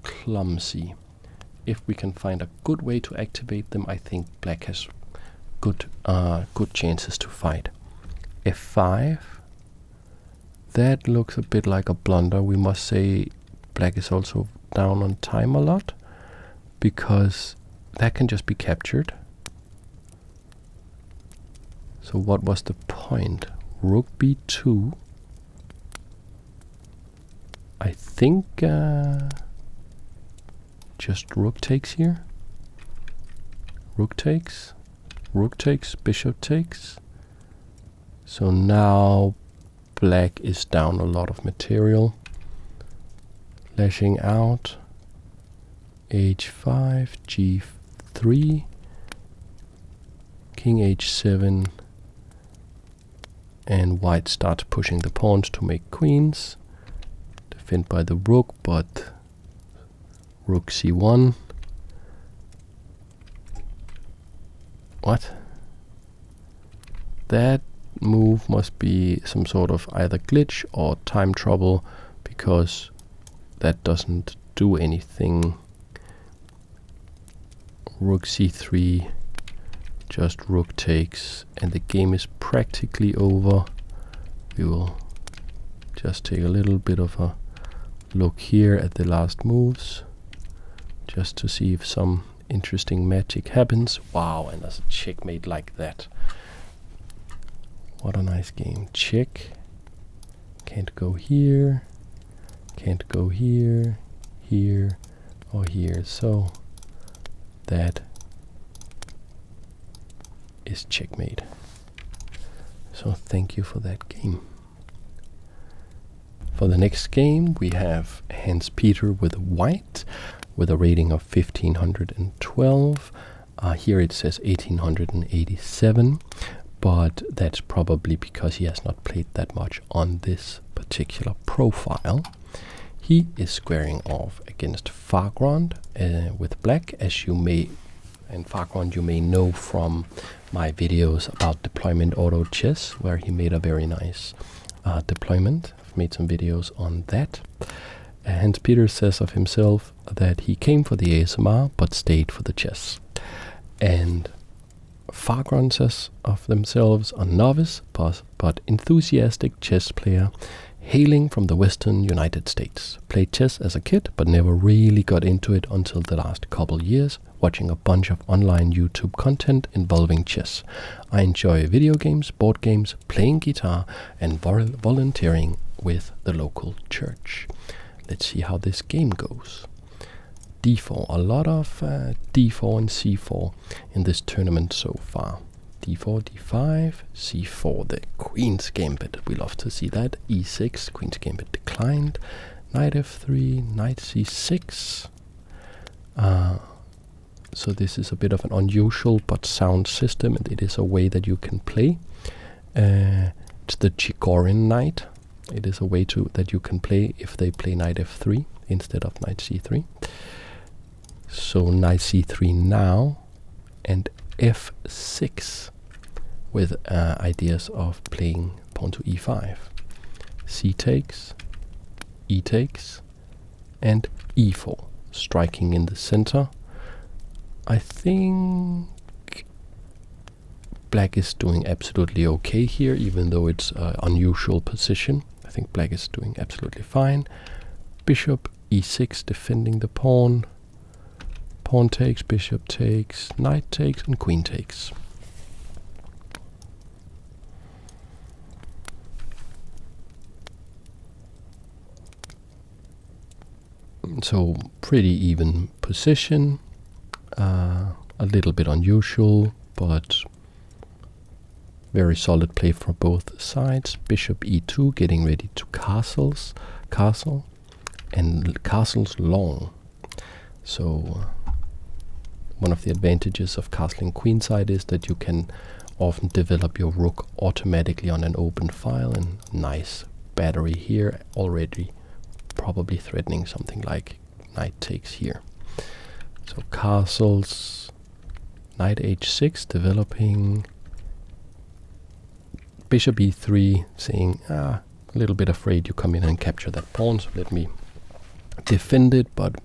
clumsy. If we can find a good way to activate them, I think black has good chances to fight. f5. That looks a bit like a blunder. We must say black is also down on time a lot, because that can just be captured. So what was the point? Rook b2. I think just rook takes here. Rook takes, bishop takes. So now black is down a lot of material. Lashing out. h5, g3, king h7, and white starts pushing the pawns to make queens. Defend by the rook, but rook c1. What? That move must be some sort of either glitch or time trouble, because that doesn't do anything. Rook c3, just rook takes, and the game is practically over. We will just take a little bit of a look here at the last moves, just to see if some interesting magic happens. Wow, and there's a checkmate like that. What a nice game. Check. Can't go here, can't go here, here, or here. So that is checkmate. So thank you for that game. For the next game, we have Hans Peter with white with a rating of 1512. Here it says 1887, but that's probably because he has not played that much on this particular profile. He is squaring off against Fargrand with black, as you may, and Fargrand you may know from my videos about deployment auto chess, where he made a very nice deployment. I've made some videos on that. Hans Peter says of himself that he came for the ASMR but stayed for the chess. And Fargrand says of themselves a novice but enthusiastic chess player hailing from the western United States. Played chess as a kid but never really got into it until the last couple years, watching a bunch of online YouTube content involving chess. I enjoy video games, board games, playing guitar, and volunteering with the local church. Let's see how this game goes. d4, a lot of d4 and c4 in this tournament so far. d4, d5, c4, the queen's gambit. We love to see that. e6, queen's gambit declined. Knight f3, knight c6. So this is a bit of an unusual but sound system, and it is a way that you can play. It's the Chigorin knight. It is a way that you can play if they play knight f3 instead of knight c3. So knight c3 now, and f6 with ideas of playing pawn to e5. c takes, e takes, and e4, striking in the center. I think black is doing absolutely okay here, even though it's an unusual position. I think black is doing absolutely fine. Bishop e6, defending the pawn. Pawn takes, bishop takes, knight takes, and queen takes. So pretty even position, a little bit unusual, but very solid play for both sides. Bishop e2, getting ready to castle, and castle's long. So one of the advantages of castling queenside is that you can often develop your rook automatically on an open file, and nice battery here already, probably threatening something like knight takes here. So castles, knight h6 developing, bishop e3 saying, a little bit afraid you come in and capture that pawn, so let me defend it. But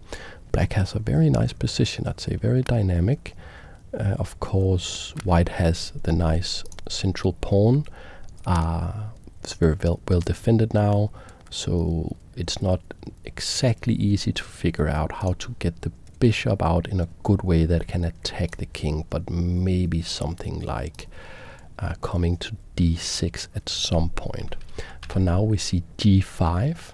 black has a very nice position, I'd say, very dynamic. Of course, white has the nice central pawn. It's very well defended now, so it's not exactly easy to figure out how to get the bishop out in a good way that can attack the king, but maybe something like coming to d6 at some point. For now we see g5,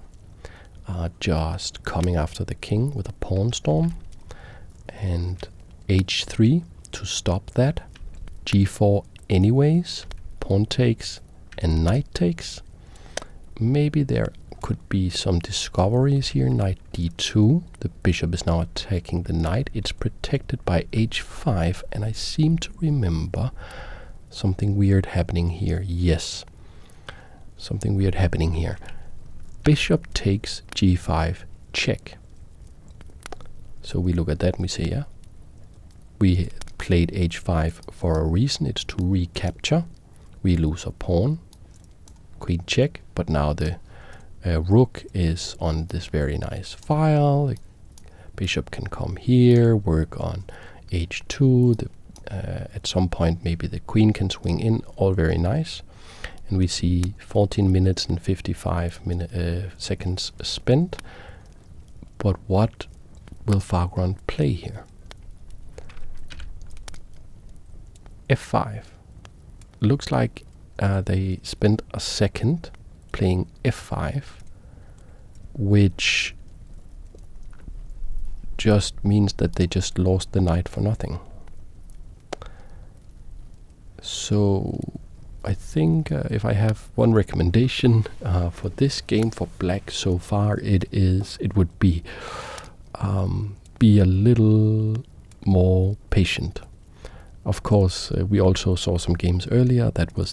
just coming after the king with a pawn storm, and h3 to stop that, g4 anyways, pawn takes and knight takes. Maybe there could be some discoveries here. Knight d2, the bishop is now attacking the knight. It's protected by h5, and I seem to remember something weird happening here. Yes, something weird happening here. Bishop takes g5, check. So we look at that and we say, yeah, we played h5 for a reason. It's to recapture. We lose a pawn, queen check, but now the rook is on this very nice file. The bishop can come here, work on h2. At some point maybe the queen can swing in, all very nice. And we see 14 minutes and 55 seconds spent. But what will Fagrun play here? f5. Looks like they spent a second playing f5, which just means that they just lost the knight for nothing. So I think if I have one recommendation for this game for black so far, it would be a little more patient. Of course, we also saw some games earlier that were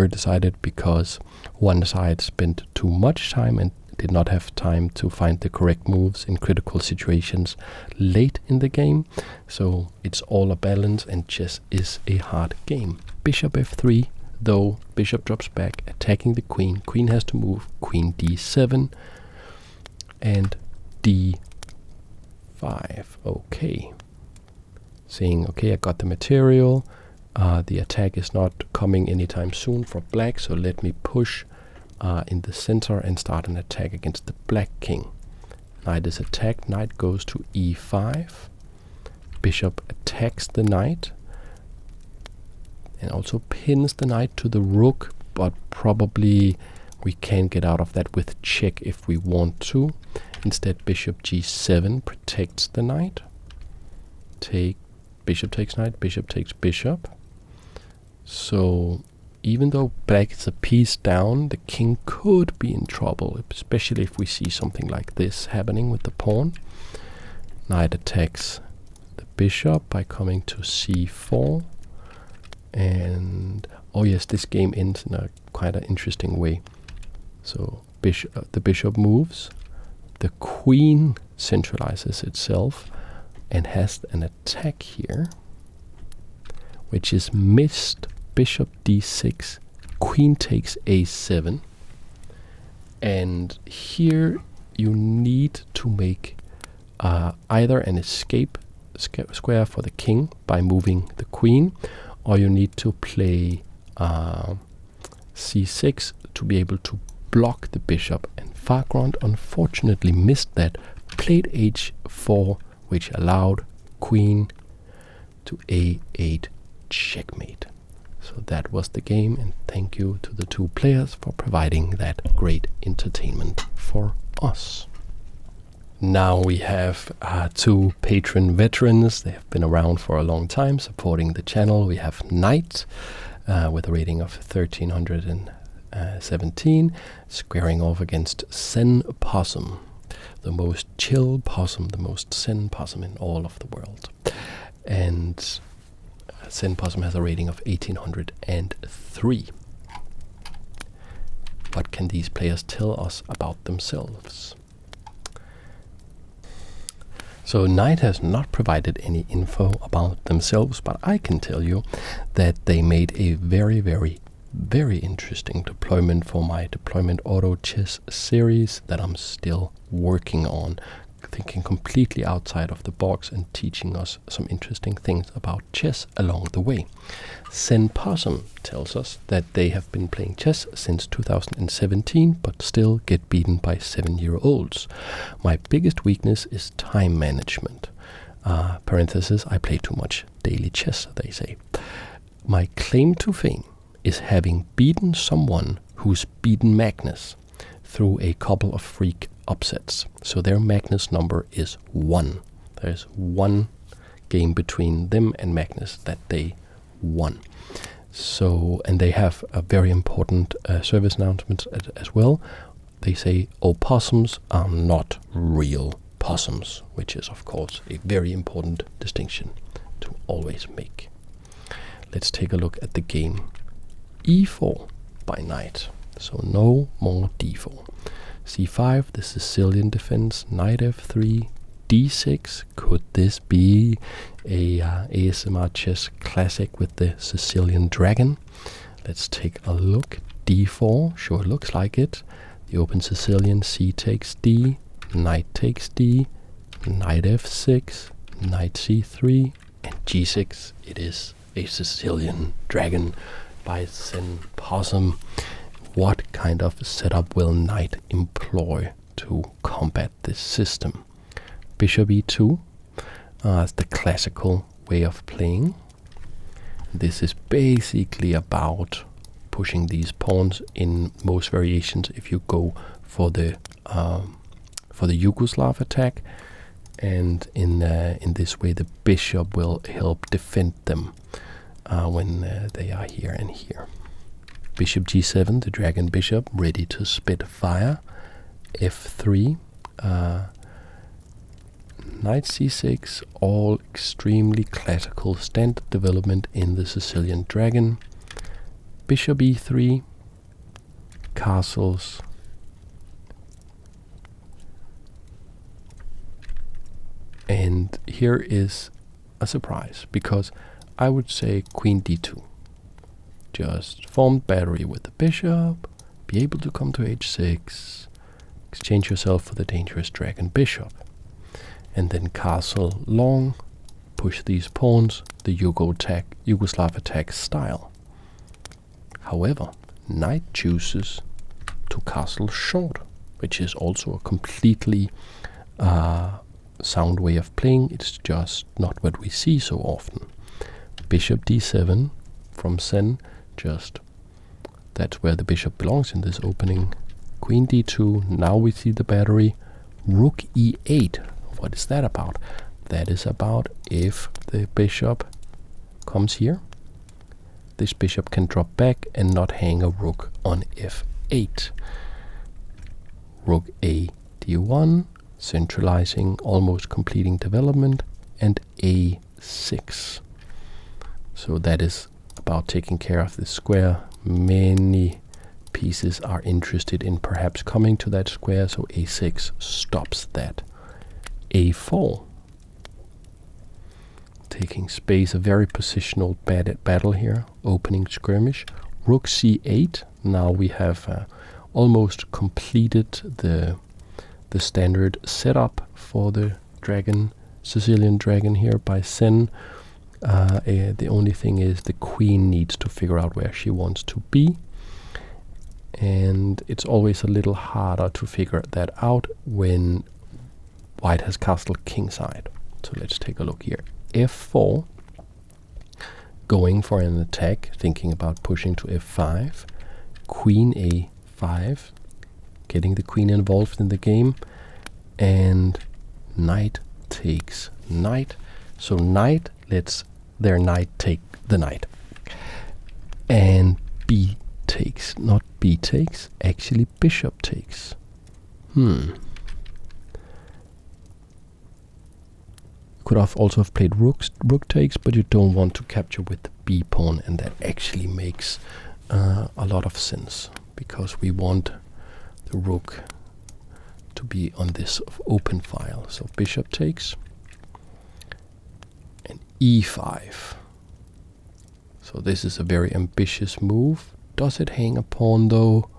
decided because one side spent too much time and did not have time to find the correct moves in critical situations late in the game. So it's all a balance, and chess is a hard game. Bishop f3, though, bishop drops back, attacking the queen. Queen has to move, queen d7, and d5. Okay. Saying, okay, I got the material. The attack is not coming anytime soon for black, so let me push in the center and start an attack against the black king. Knight is attacked, knight goes to e5. Bishop attacks the knight and also pins the knight to the rook, but probably we can get out of that with check if we want to. Instead, bishop g7 protects the knight. Bishop takes knight, bishop takes bishop. So even though black is a piece down, the king could be in trouble, especially if we see something like this happening with the pawn. Knight attacks the bishop by coming to c4. And oh yes, this game ends in a quite an interesting way. So the bishop moves, the queen centralizes itself and has an attack here, which is missed. Bishop d6, queen takes a7, and here you need to make either an escape square for the king by moving the queen, or you need to play c6 to be able to block the bishop, and Fagrand unfortunately missed that, played h4, which allowed queen to a8 checkmate. So that was the game, and thank you to the two players for providing that great entertainment for us. Now we have two patron veterans. They have been around for a long time supporting the channel. We have Knight with a rating of 1317, squaring off against Zen Possum, the most chill possum, the most zen possum in all of the world. And Zen Possum has a rating of 1803. What can these players tell us about themselves? So Knight has not provided any info about themselves, but I can tell you that they made a very, very, very interesting deployment for my Deployment Auto Chess series that I'm still working on, thinking completely outside of the box and teaching us some interesting things about chess along the way. Zen Possum tells us that they have been playing chess since 2017, but still get beaten by 7-year-olds. My biggest weakness is time management. Parenthesis, I play too much daily chess, they say. My claim to fame is having beaten someone who's beaten Magnus through a couple of freak upsets. So their Magnus number is 1. There's one game between them and Magnus that they won. So, and they have a very important service announcement as well. They say opossums are not real possums, which is of course a very important distinction to always make. Let's take a look at the game. E4 by Knight. So no more d4. c5, the Sicilian defense, knight f3, d6. Could this be a ASMR chess classic with the Sicilian dragon? Let's take a look. d4, sure looks like it. The open Sicilian, c takes d, knight takes d, knight f6, knight c3, and g6. It is a Sicilian dragon by Zen Possum. What kind of setup will Knight employ to combat this system? Bishop e2 is the classical way of playing. This is basically about pushing these pawns in most variations. If you go for the Yugoslav attack, and in this way the bishop will help defend them when they are here and here. Bishop g7, the dragon bishop, ready to spit fire. f3, knight c6, all extremely classical standard development in the Sicilian dragon. Bishop e3, castles, and here is a surprise, because I would say queen d2. Just formed battery with the bishop, be able to come to h6, exchange yourself for the dangerous dragon bishop, and then castle long, push these pawns, the Yugoslav attack style. However, knight chooses to castle short, which is also a completely sound way of playing. It's just not what we see so often. Bishop d7 from Zen, just that's where the bishop belongs in this opening. Queen d2, now we see the battery. Rook e8, what is that about? That is about if the bishop comes here, this bishop can drop back and not hang a rook on f8. Rook a d1, centralizing, almost completing development, and a6. So that is about taking care of the square. Many pieces are interested in perhaps coming to that square, so a6 stops that. a4, taking space, a very positional battle here, opening skirmish. Rook c8, now we have almost completed the standard setup for the dragon, Sicilian dragon here by Zen. The only thing is the queen needs to figure out where she wants to be. and it's always a little harder to figure that out when white has castled kingside. So let's take a look here. f4, going for an attack, thinking about pushing to f5, queen a5, getting the queen involved in the game, and knight takes knight. So knight lets their knight take the knight. And b takes, not b takes, actually bishop takes. Could have also have played rook takes, but you don't want to capture with the b pawn, and that actually makes a lot of sense, because we want the rook to be on this open file. So bishop takes, and e5. So this is a very ambitious move. Does it hang a pawn though?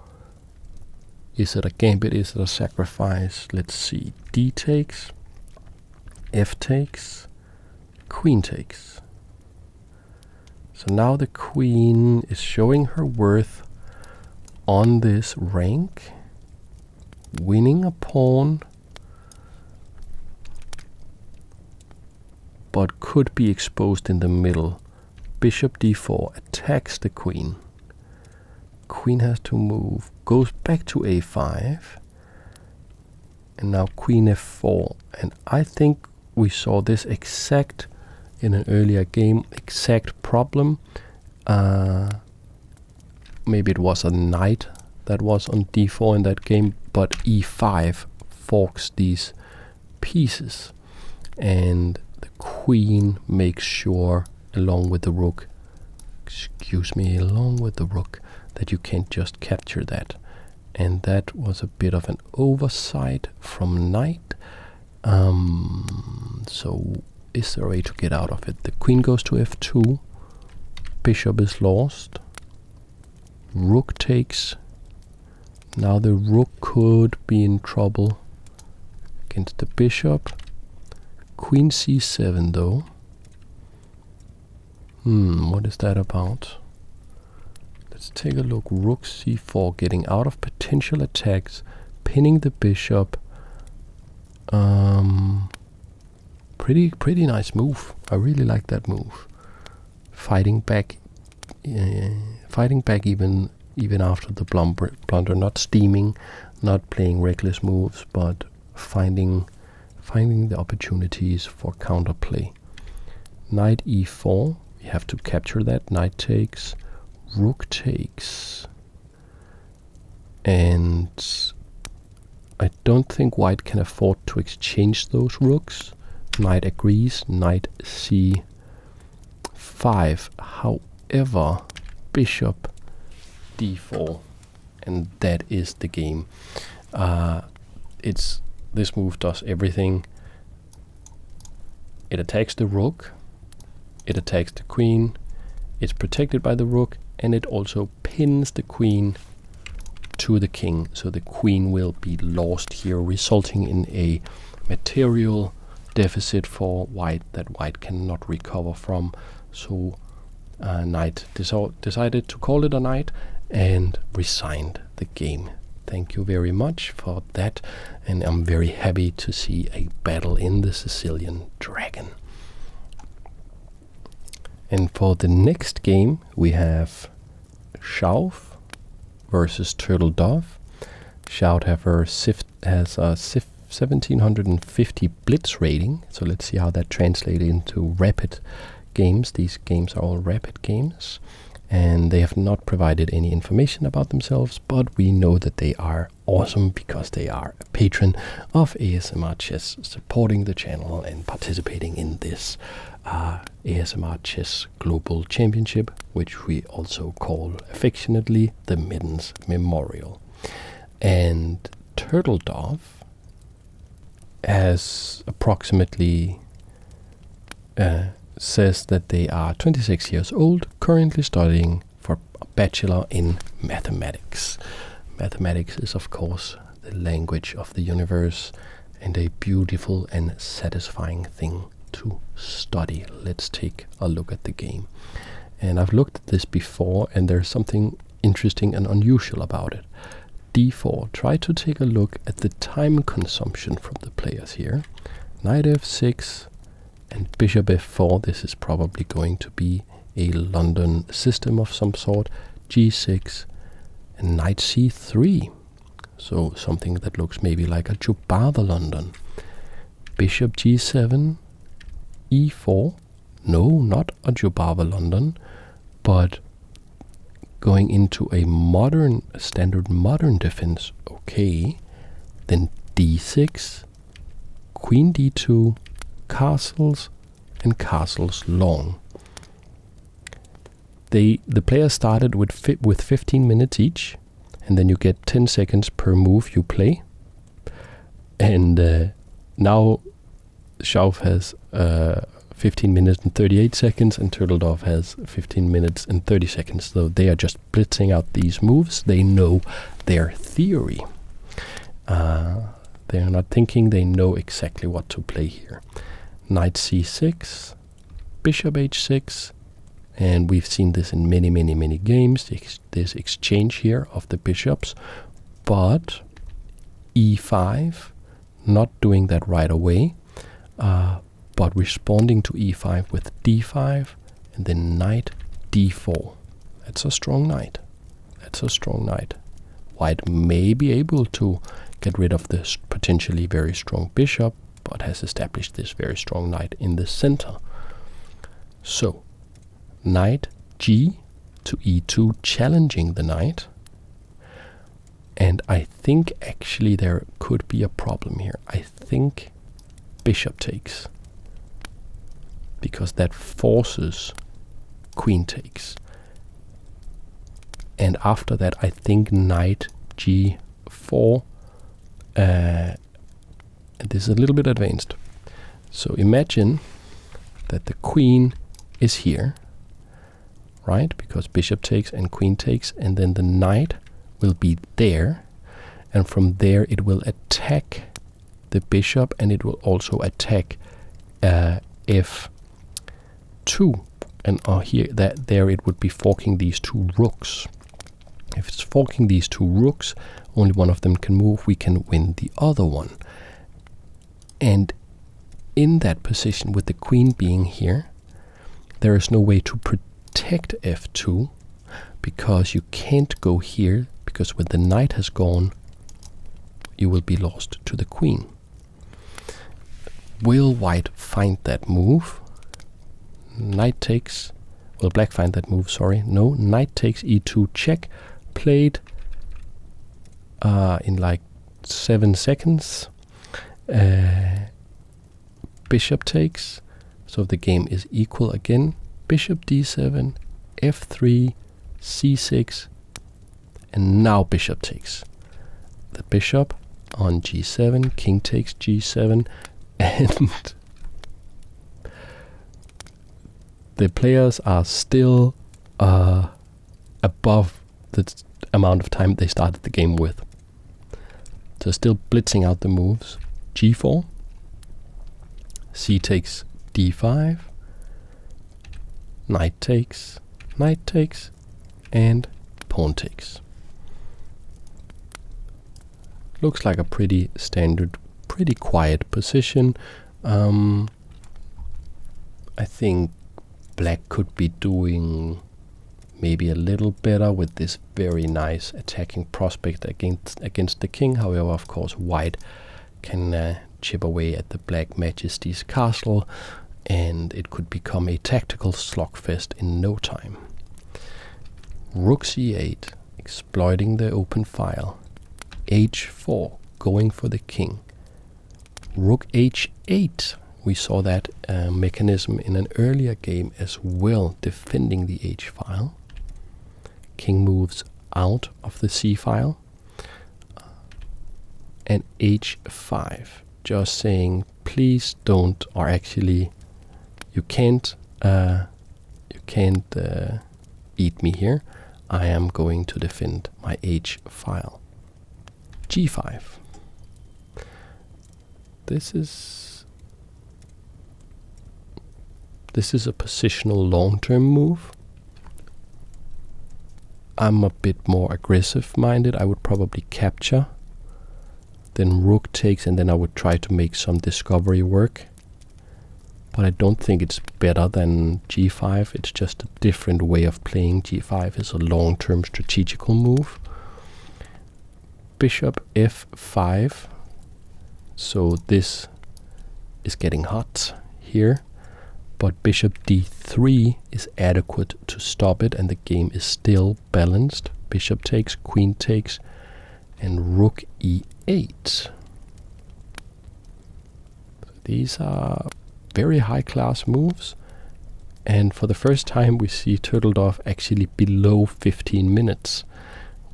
Is it a gambit? Is it a sacrifice? Let's see. D takes, f takes, queen takes. So now the queen is showing her worth on this rank, winning a pawn, but could be exposed in the middle. Bishop d4 attacks the queen. Queen has to move, goes back to a5, and now queen f4. And I think we saw this exact in an earlier game, exact problem. Maybe it was a knight that was on d4 in that game, but e5 forks these pieces, and the queen makes sure, along with the rook, that you can't just capture that. And that was a bit of an oversight from knight. So is there a way to get out of it? The queen goes to f2, bishop is lost, rook takes. Now the rook could be in trouble against the bishop. Queen c7 though. What is that about? Let's take a look. Rook c4, getting out of potential attacks, pinning the bishop. Pretty nice move. I really like that move. Fighting back even after the blunder, not steaming, not playing reckless moves, but finding the opportunities for counterplay. Knight e4, we have to capture that. Knight takes, rook takes, and I don't think white can afford to exchange those rooks. Knight agrees, knight c5. However, bishop d4, and that is the game. This move does everything. It attacks the rook, it attacks the queen, it's protected by the rook, and it also pins the queen to the king. So the queen will be lost here, resulting in a material deficit for white that white cannot recover from. So knight decided to call it a night and resigned the game. Thank you very much for that, and I'm very happy to see a battle in the Sicilian Dragon. And for the next game we have Schauf versus Turtle Dove. Schauf has a 1750 blitz rating, so let's see how that translates into rapid games. These games are all rapid games, and they have not provided any information about themselves, but we know that they are awesome because they are a patron of ASMR Chess, supporting the channel and participating in this ASMR Chess Global Championship, which we also call affectionately the Middens Memorial. And Turtle Dove has approximately says that they are 26 years old, currently studying for a bachelor in mathematics. Mathematics is, of course, the language of the universe, and a beautiful and satisfying thing to study. Let's take a look at the game. And I've looked at this before, and there's something interesting and unusual about it. d4. Try to take a look at the time consumption from the players here. Knight f6 and bishop f4. This is probably going to be a London system of some sort. g6 and knight c3. So something that looks maybe like a Jubava London. Bishop g7, e4. No, not a Jubava London, but going into a standard modern defense. Okay, then d6, queen d2, castles, and castles long. The players started with 15 minutes each, and then you get 10 seconds per move you play. And now Schauf has 15 minutes and 38 seconds, and Turtledorf has 15 minutes and 30 seconds. So they are just blitzing out these moves. They know their theory. They are not thinking, they know exactly what to play here. Knight c6, bishop h6, and we've seen this in many games, this exchange here of the bishops. But e5, not doing that right away, but responding to e5 with d5, and then knight d4. That's a strong knight. That's a strong knight. White may be able to get rid of this potentially very strong bishop, but has established this very strong knight in the center. So, knight g to e2, challenging the knight. And I think actually there could be a problem here. I think bishop takes, because that forces queen takes. And after that, I think knight g4, and this is a little bit advanced. So imagine that the queen is here, right? Because bishop takes and queen takes, and then the knight will be there, and from there it will attack the bishop, and it will also attack f2, and here there it would be forking these two rooks. If it's forking these two rooks, only one of them can move, we can win the other one. And in that position, with the queen being here, there is no way to protect f2, because you can't go here, because when the knight has gone, you will be lost to the queen. Will white find that move? Knight takes, will black find that move, sorry. No, knight takes e2 check, played in like 7 seconds. Bishop takes, so the game is equal again. Bishop d7, f3, c6, and now bishop takes. The bishop on g7, king takes g7, and the players are still above the amount of time they started the game with. So still blitzing out the moves. g4, c takes d5, knight takes, and pawn takes. Looks like a pretty standard, pretty quiet position. I think black could be doing maybe a little better with this very nice attacking prospect against the king. However, of course, white can chip away at the Black Majesty's castle, and it could become a tactical slugfest in no time. Rook c8, exploiting the open file. h4, going for the king. Rook h8, we saw that mechanism in an earlier game as well, defending the h file. King moves out of the c file. And h5, just saying please don't, or actually you can't eat me here. I am going to defend my h file. g5. This is a positional long-term move. I'm a bit more aggressive minded. I would probably capture, then rook takes, and then I would try to make some discovery work. But I don't think it's better than g5. It's just a different way of playing. g5 is a long-term strategical move. Bishop f5. So this is getting hot here. But bishop d3 is adequate to stop it, and the game is still balanced. Bishop takes, queen takes, and rook e8. So these are very high-class moves, and for the first time we see Turtledove actually below 15 minutes,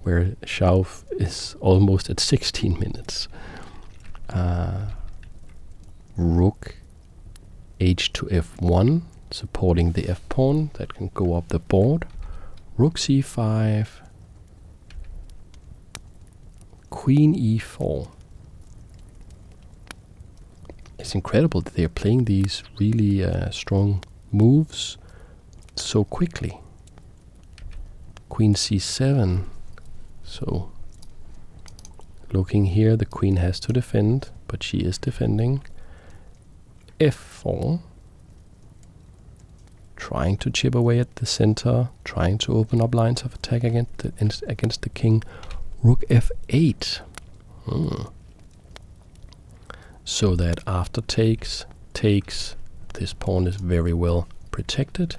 where Schauf is almost at 16 minutes. Rook h to f1, supporting the f-pawn that can go up the board. Rook c5, queen e4. It's incredible that they're playing these really strong moves so quickly. Queen c7. So, looking here, the queen has to defend, but she is defending. f4. Trying to chip away at the center, trying to open up lines of attack against the king. Rook f8. So that after takes, this pawn is very well protected.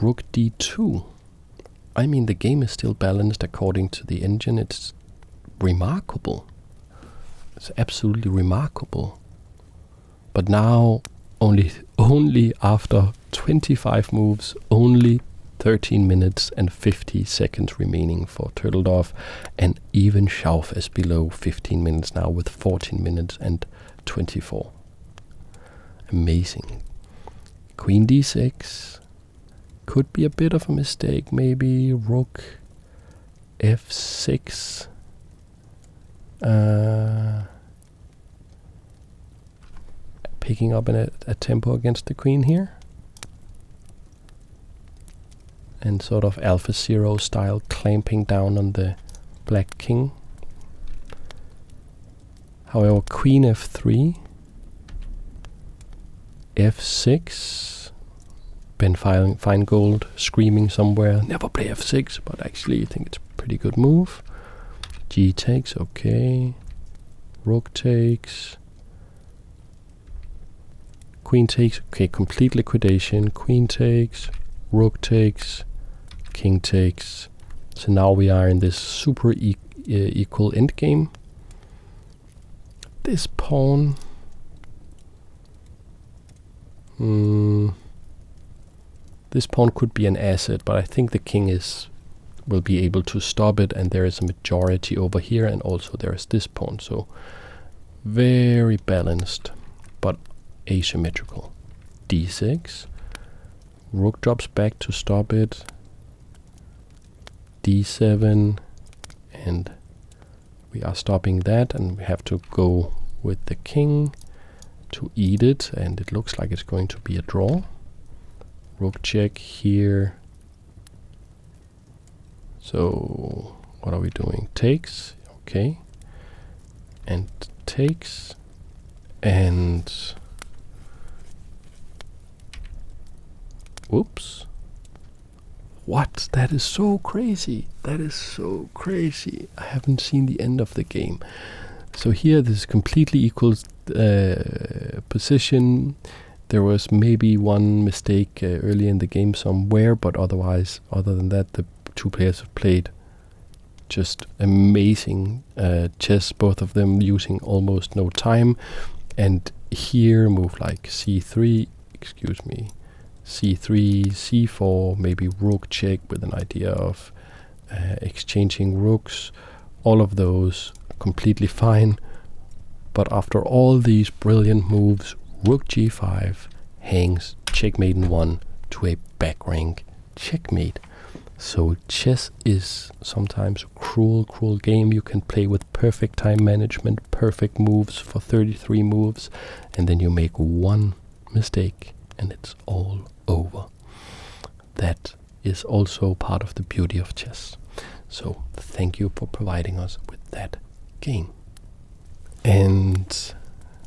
Rook d2. I mean, the game is still balanced according to the engine. It's remarkable. It's absolutely remarkable. But now, only after 25 moves, only 13 minutes and 50 seconds remaining for Turtledove, and even Schauf is below 15 minutes now with 14 minutes and 24. Amazing. Queen d6 could be a bit of a mistake, maybe. Rook f6. Picking up a tempo against the queen here. And sort of AlphaZero style clamping down on the black king. However, queen f3, f6, Ben Feingold screaming somewhere, never play f6, but actually I think it's a pretty good move. G takes, okay. Rook takes. Queen takes, okay, complete liquidation. Queen takes, rook takes, king takes. So now we are in this super equal endgame. This pawn, this pawn could be an asset, but I think the king will be able to stop it, and there is a majority over here, and also there is this pawn. So very balanced, but asymmetrical. d6. Rook drops back to stop it. d7, and we are stopping that, and we have to go with the king to eat it, and it looks like it's going to be a draw. Rook check here. So what are we doing? Takes, okay, and takes, and whoops. What? That is so crazy. That is so crazy. I haven't seen the end of the game. So here this is completely equal position. There was maybe one mistake early in the game somewhere, but otherwise, other than that, the two players have played just amazing chess, both of them using almost no time. And here move like c3, excuse me, c3, c4, maybe rook check with an idea of exchanging rooks. All of those completely fine. But after all these brilliant moves, rook g5 hangs checkmate in 1 to a back rank checkmate. So chess is sometimes a cruel, cruel game. You can play with perfect time management, perfect moves for 33 moves, and then you make one mistake and it's all over. that is also part of the beauty of chess. So thank you for providing us with that game. And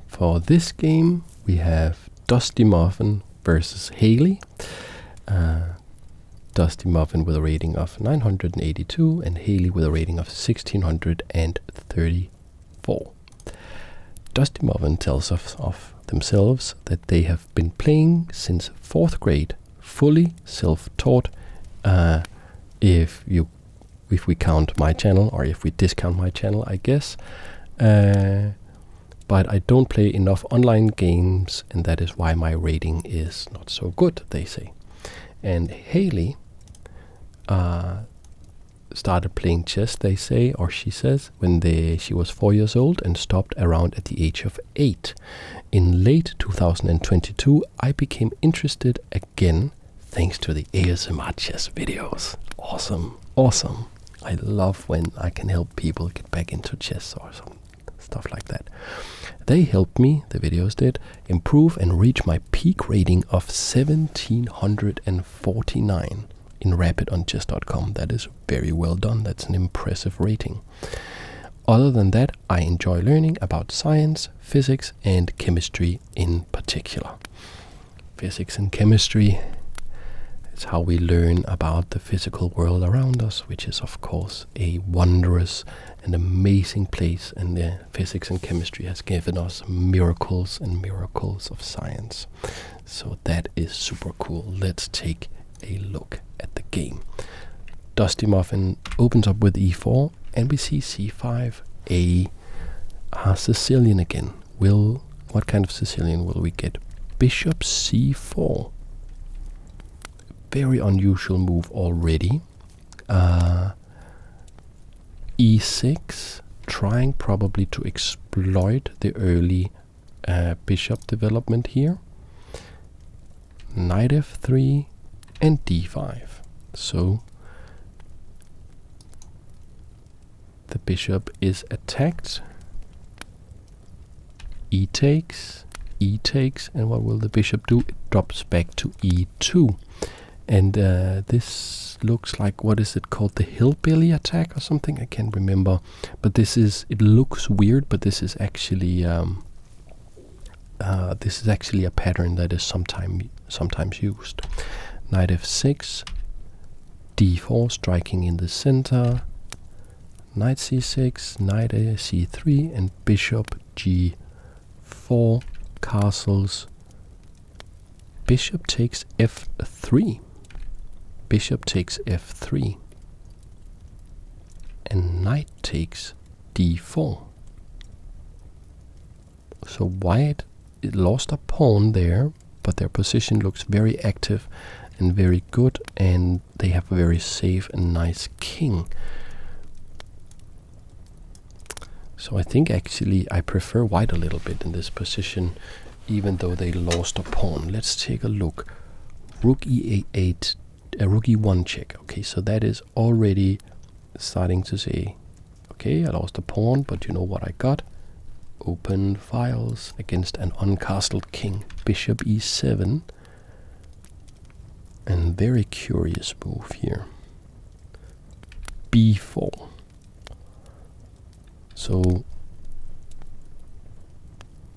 for this game we have Dusty Muffin versus Haley. Dusty Muffin with a rating of 982 and Haley with a rating of 1634. Dusty Muffin tells us of themselves that they have been playing since 4th grade, fully self-taught, if we count my channel, or if we discount my channel, I guess. But I don't play enough online games, and that is why my rating is not so good, they say. And Haley started playing chess, they say, or she says, when she was 4 years old and stopped around at the age of 8. In late 2022, I became interested again thanks to the ASMR chess videos. Awesome, awesome. I love when I can help people get back into chess or some stuff like that. They helped me, the videos did, improve and reach my peak rating of 1749 in rapid-on-chess.com. That is very well done. That's an impressive rating. Other than that, I enjoy learning about science, physics, and chemistry in particular. Physics and chemistry is how we learn about the physical world around us, which is, of course, a wondrous and amazing place. And the physics and chemistry has given us miracles and miracles of science. So that is super cool. Let's take a look at the game. Dusty Muffin opens up with e4, and we see c5, a Sicilian again. What kind of Sicilian will we get? Bishop c4. Very unusual move already. e6, trying probably to exploit the early bishop development here. Knight f3 and d5. So the bishop is attacked. E takes, and what will the bishop do? It drops back to e2. And this looks like, what is it called? The hillbilly attack or something? I can't remember. But it looks weird, but this is actually a pattern that is sometimes used. Knight f6, d4, striking in the center. Knight c6, knight c3, and bishop g4, castles. Bishop takes f3. Bishop takes f3. And knight takes d4. So white lost a pawn there, but their position looks very active and very good, and they have a very safe and nice king. So I think actually I prefer white a little bit in this position, even though they lost a pawn. Let's take a look. Rook e8, rook e1 check. Okay, so that is already starting to say, okay, I lost a pawn, but you know what I got? Open files against an uncastled king. Bishop e7. And very curious move here. b4. So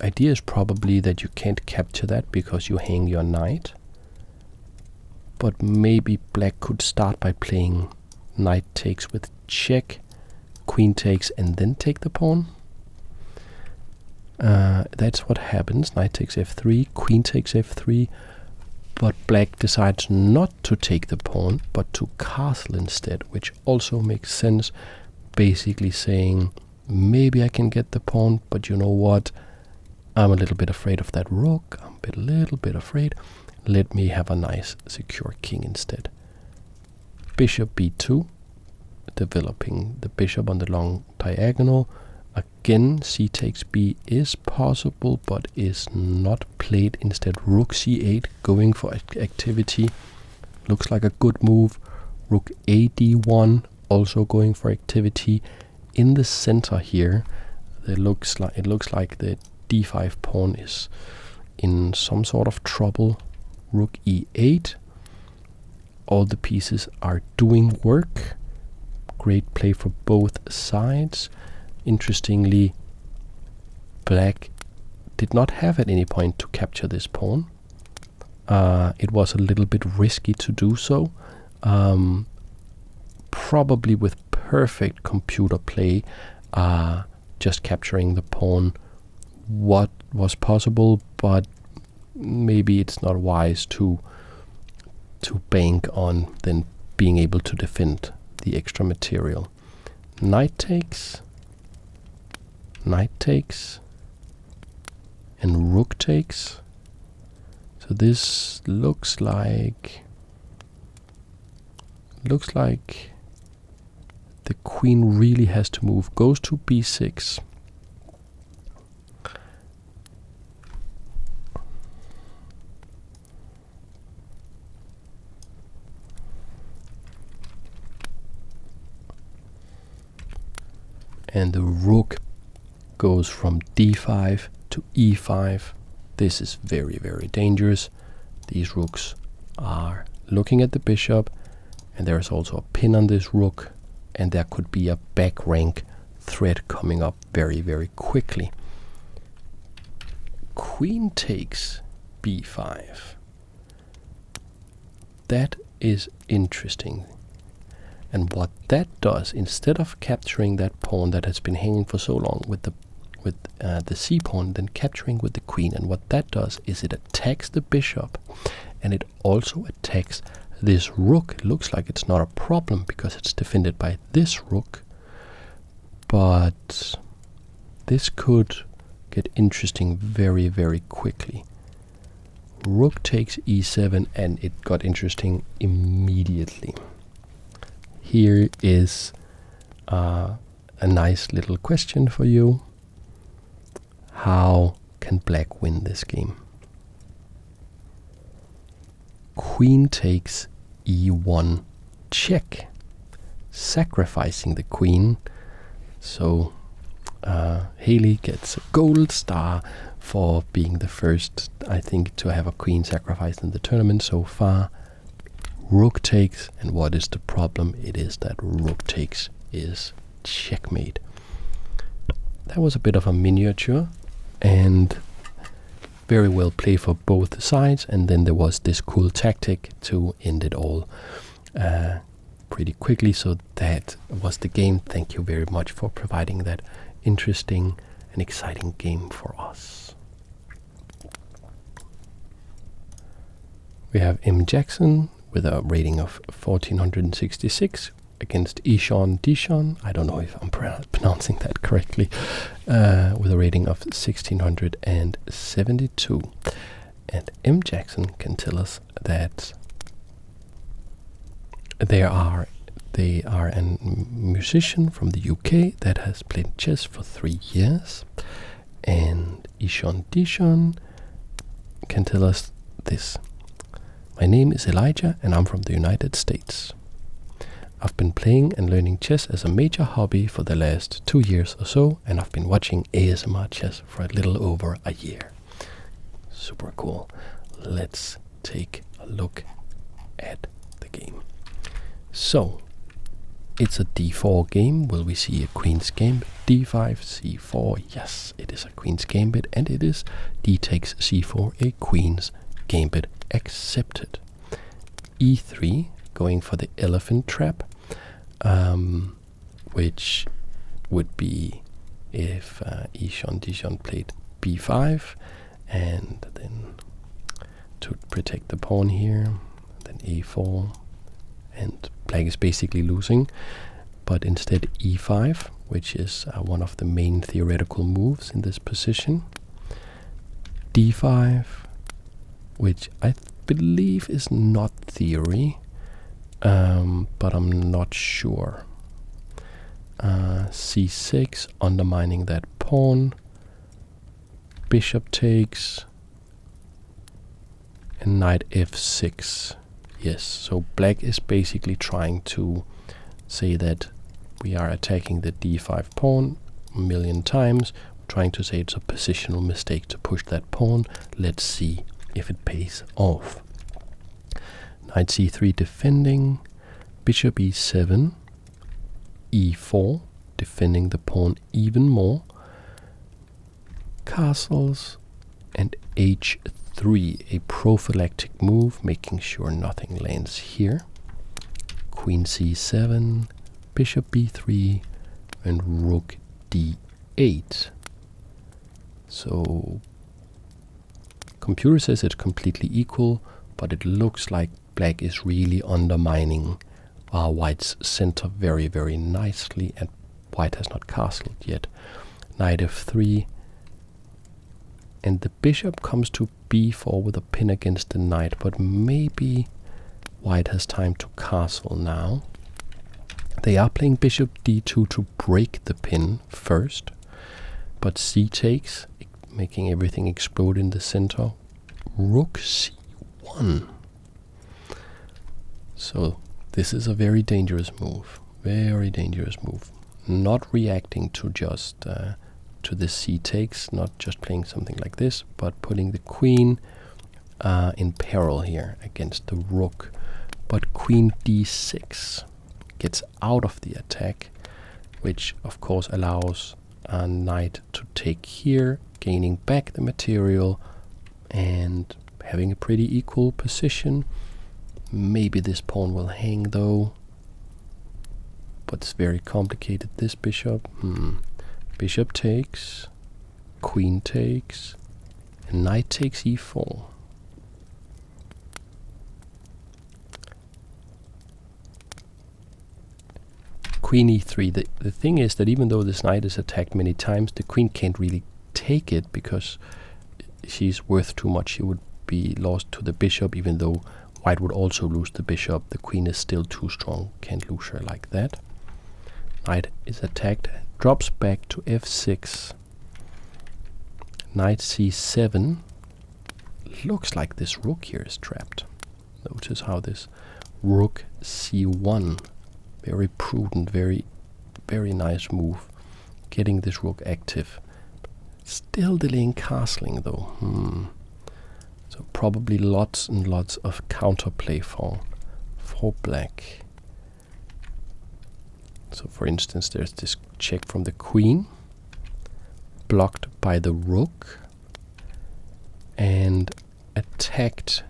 idea is probably that you can't capture that because you hang your knight. But maybe black could start by playing knight takes with check, queen takes, and then take the pawn. That's what happens. Knight takes f3, queen takes f3, but black decides not to take the pawn, but to castle instead, which also makes sense, basically saying, maybe I can get the pawn, but you know what? I'm a little bit afraid of that rook. I'm a little bit afraid. Let me have a nice secure king instead. Bishop b2, developing the bishop on the long diagonal. Again, c takes b is possible, but is not played. Instead, rook c8, going for activity. Looks like a good move. Rook a d1, also going for activity. In the center here, it looks like the d5 pawn is in some sort of trouble. Rook e8, all the pieces are doing work. Great play for both sides. Interestingly, black did not have at any point to capture this pawn. It was a little bit risky to do so. Probably with perfect computer play, just capturing the pawn what was possible, but maybe it's not wise to bank on then being able to defend the extra material. Knight takes, and rook takes. So this looks like the queen really has to move. Goes to b6. And the rook goes from d5 to e5. This is very, very dangerous. These rooks are looking at the bishop, and there's also a pin on this rook, and there could be a back rank threat coming up very, very quickly. Queen takes b5. That is interesting. And what that does, instead of capturing that pawn that has been hanging for so long with the c pawn, then capturing with the queen, and what that does is it attacks the bishop, and it also attacks this rook. It looks like it's not a problem because it's defended by this rook, but this could get interesting very, very quickly. Rook takes e7, and it got interesting immediately. Here is a nice little question for you. How can black win this game? Queen takes e1 check, sacrificing the queen. So Haley gets a gold star for being the first, I think, to have a queen sacrificed in the tournament so far. Rook takes, and what is the problem? It is that rook takes is checkmate. That was a bit of a miniature, and very well played for both sides, and then there was this cool tactic to end it all pretty quickly. So that was the game. Thank you very much for providing that interesting and exciting game for us. We have M. Jackson with a rating of 1466 against zzZzZz. I don't know if I'm pronouncing that correctly, with a rating of 1672. And M. Jackson can tell us that they are a musician from the UK that has played chess for 3 years. And zzZzZz can tell us this. My name is Elijah, and I'm from the United States. I've been playing and learning chess as a major hobby for the last 2 years or so, and I've been watching ASMR chess for a little over a year. Super cool. Let's take a look at the game. So, it's a d4 game. Will we see a queen's gambit? d5, c4. Yes, it is a queen's gambit, and it is d takes c4, a queen's gambit accepted. e3, going for the elephant trap, which would be if zzZzZ played b5, and then to protect the pawn here, then a4, and black is basically losing, but instead e5, which is one of the main theoretical moves in this position, d5, which I believe is not theory, but I'm not sure. c6, undermining that pawn, bishop takes, and knight f6. Yes, so black is basically trying to say that we are attacking the d5 pawn a million times, trying to say it's a positional mistake to push that pawn. Let's see if it pays off. Knight c3 defending, bishop e7, e4, defending the pawn even more, castles, and h3, a prophylactic move, making sure nothing lands here. Queen c7, bishop b3, and rook d8. So computer says it's completely equal, but it looks like black is really undermining white's center very, very nicely, and white has not castled yet. Knight f3, and the bishop comes to b4 with a pin against the knight, but maybe white has time to castle now. They are playing bishop d2 to break the pin first, but c takes, making everything explode in the center. Rook c1. So this is a very dangerous move. Very dangerous move. Not reacting to just to the c takes, not just playing something like this, but putting the queen in peril here against the rook. But queen d6 gets out of the attack, which of course allows a knight to take here, gaining back the material and having a pretty equal position. Maybe this pawn will hang though, but it's very complicated. This bishop, bishop takes, queen takes, and knight takes e4. Queen e3. The thing is that even though this knight is attacked many times, the queen can't really take it because she's worth too much. She would be lost to the bishop, even though white would also lose the bishop. The queen is still too strong, can't lose her like that. Knight is attacked, drops back to f6. Knight c7. Looks like this rook here is trapped. Notice how this rook c1. Very prudent, very nice move. Getting this rook active. Still delaying castling though. So probably lots and lots of counterplay for black. So for instance, there's this check from the queen, blocked by the rook, and attacked.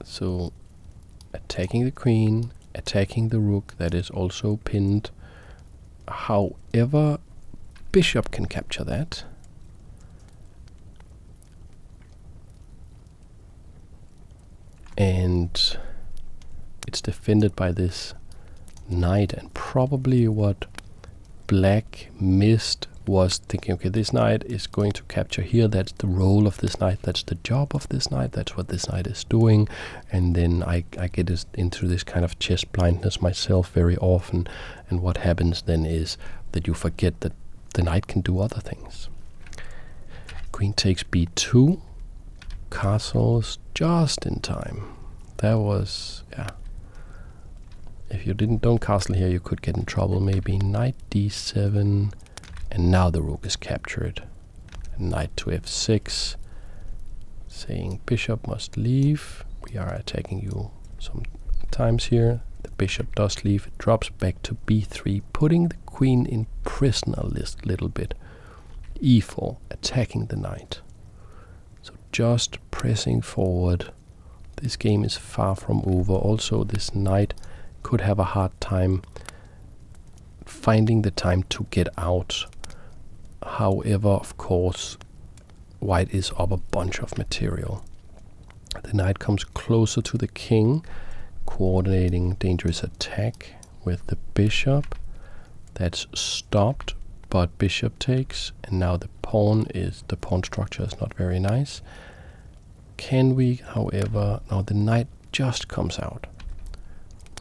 So attacking the queen, attacking the rook, that is also pinned. However, bishop can capture that. And it's defended by this knight, and probably what black missed was thinking, okay, this knight is going to capture here, that's the role of this knight, that's the job of this knight, that's what this knight is doing. And then I get into this kind of chess blindness myself very often, and what happens then is that you forget that the knight can do other things. Queen takes b2, castles just in time. That was, yeah. If you don't castle here, you could get in trouble. Maybe knight d7, and now the rook is captured. Knight to f6, saying bishop must leave. We are attacking you sometimes here. The bishop does leave. It drops back to b3, putting the queen in prison a little bit. e4, attacking the knight. So just pressing forward. This game is far from over. Also, this knight could have a hard time finding the time to get out. However, of course, white is up a bunch of material. The knight comes closer to the king, coordinating dangerous attack with the bishop. That's stopped, but bishop takes, and now the pawn structure is not very nice. Can we, however, now the knight just comes out.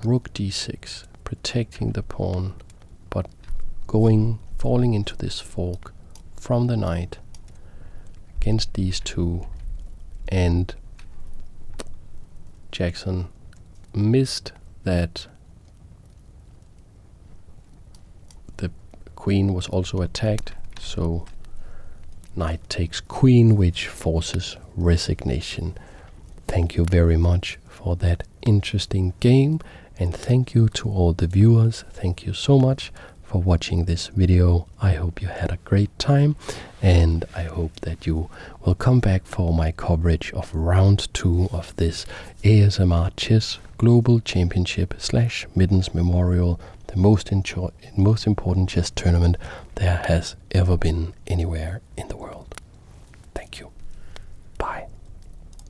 Rook d6, protecting the pawn, but falling into this fork from the knight against these two, and Jackson missed that the queen was also attacked, so knight takes queen, which forces resignation. thank you very much for that interesting game, and thank you to all the viewers. Thank you so much for watching this video. I hope you had a great time, and I hope that you will come back for my coverage of round 2 of this ASMR Chess Global Championship / Middens Memorial, the most important chess tournament there has ever been anywhere in the world.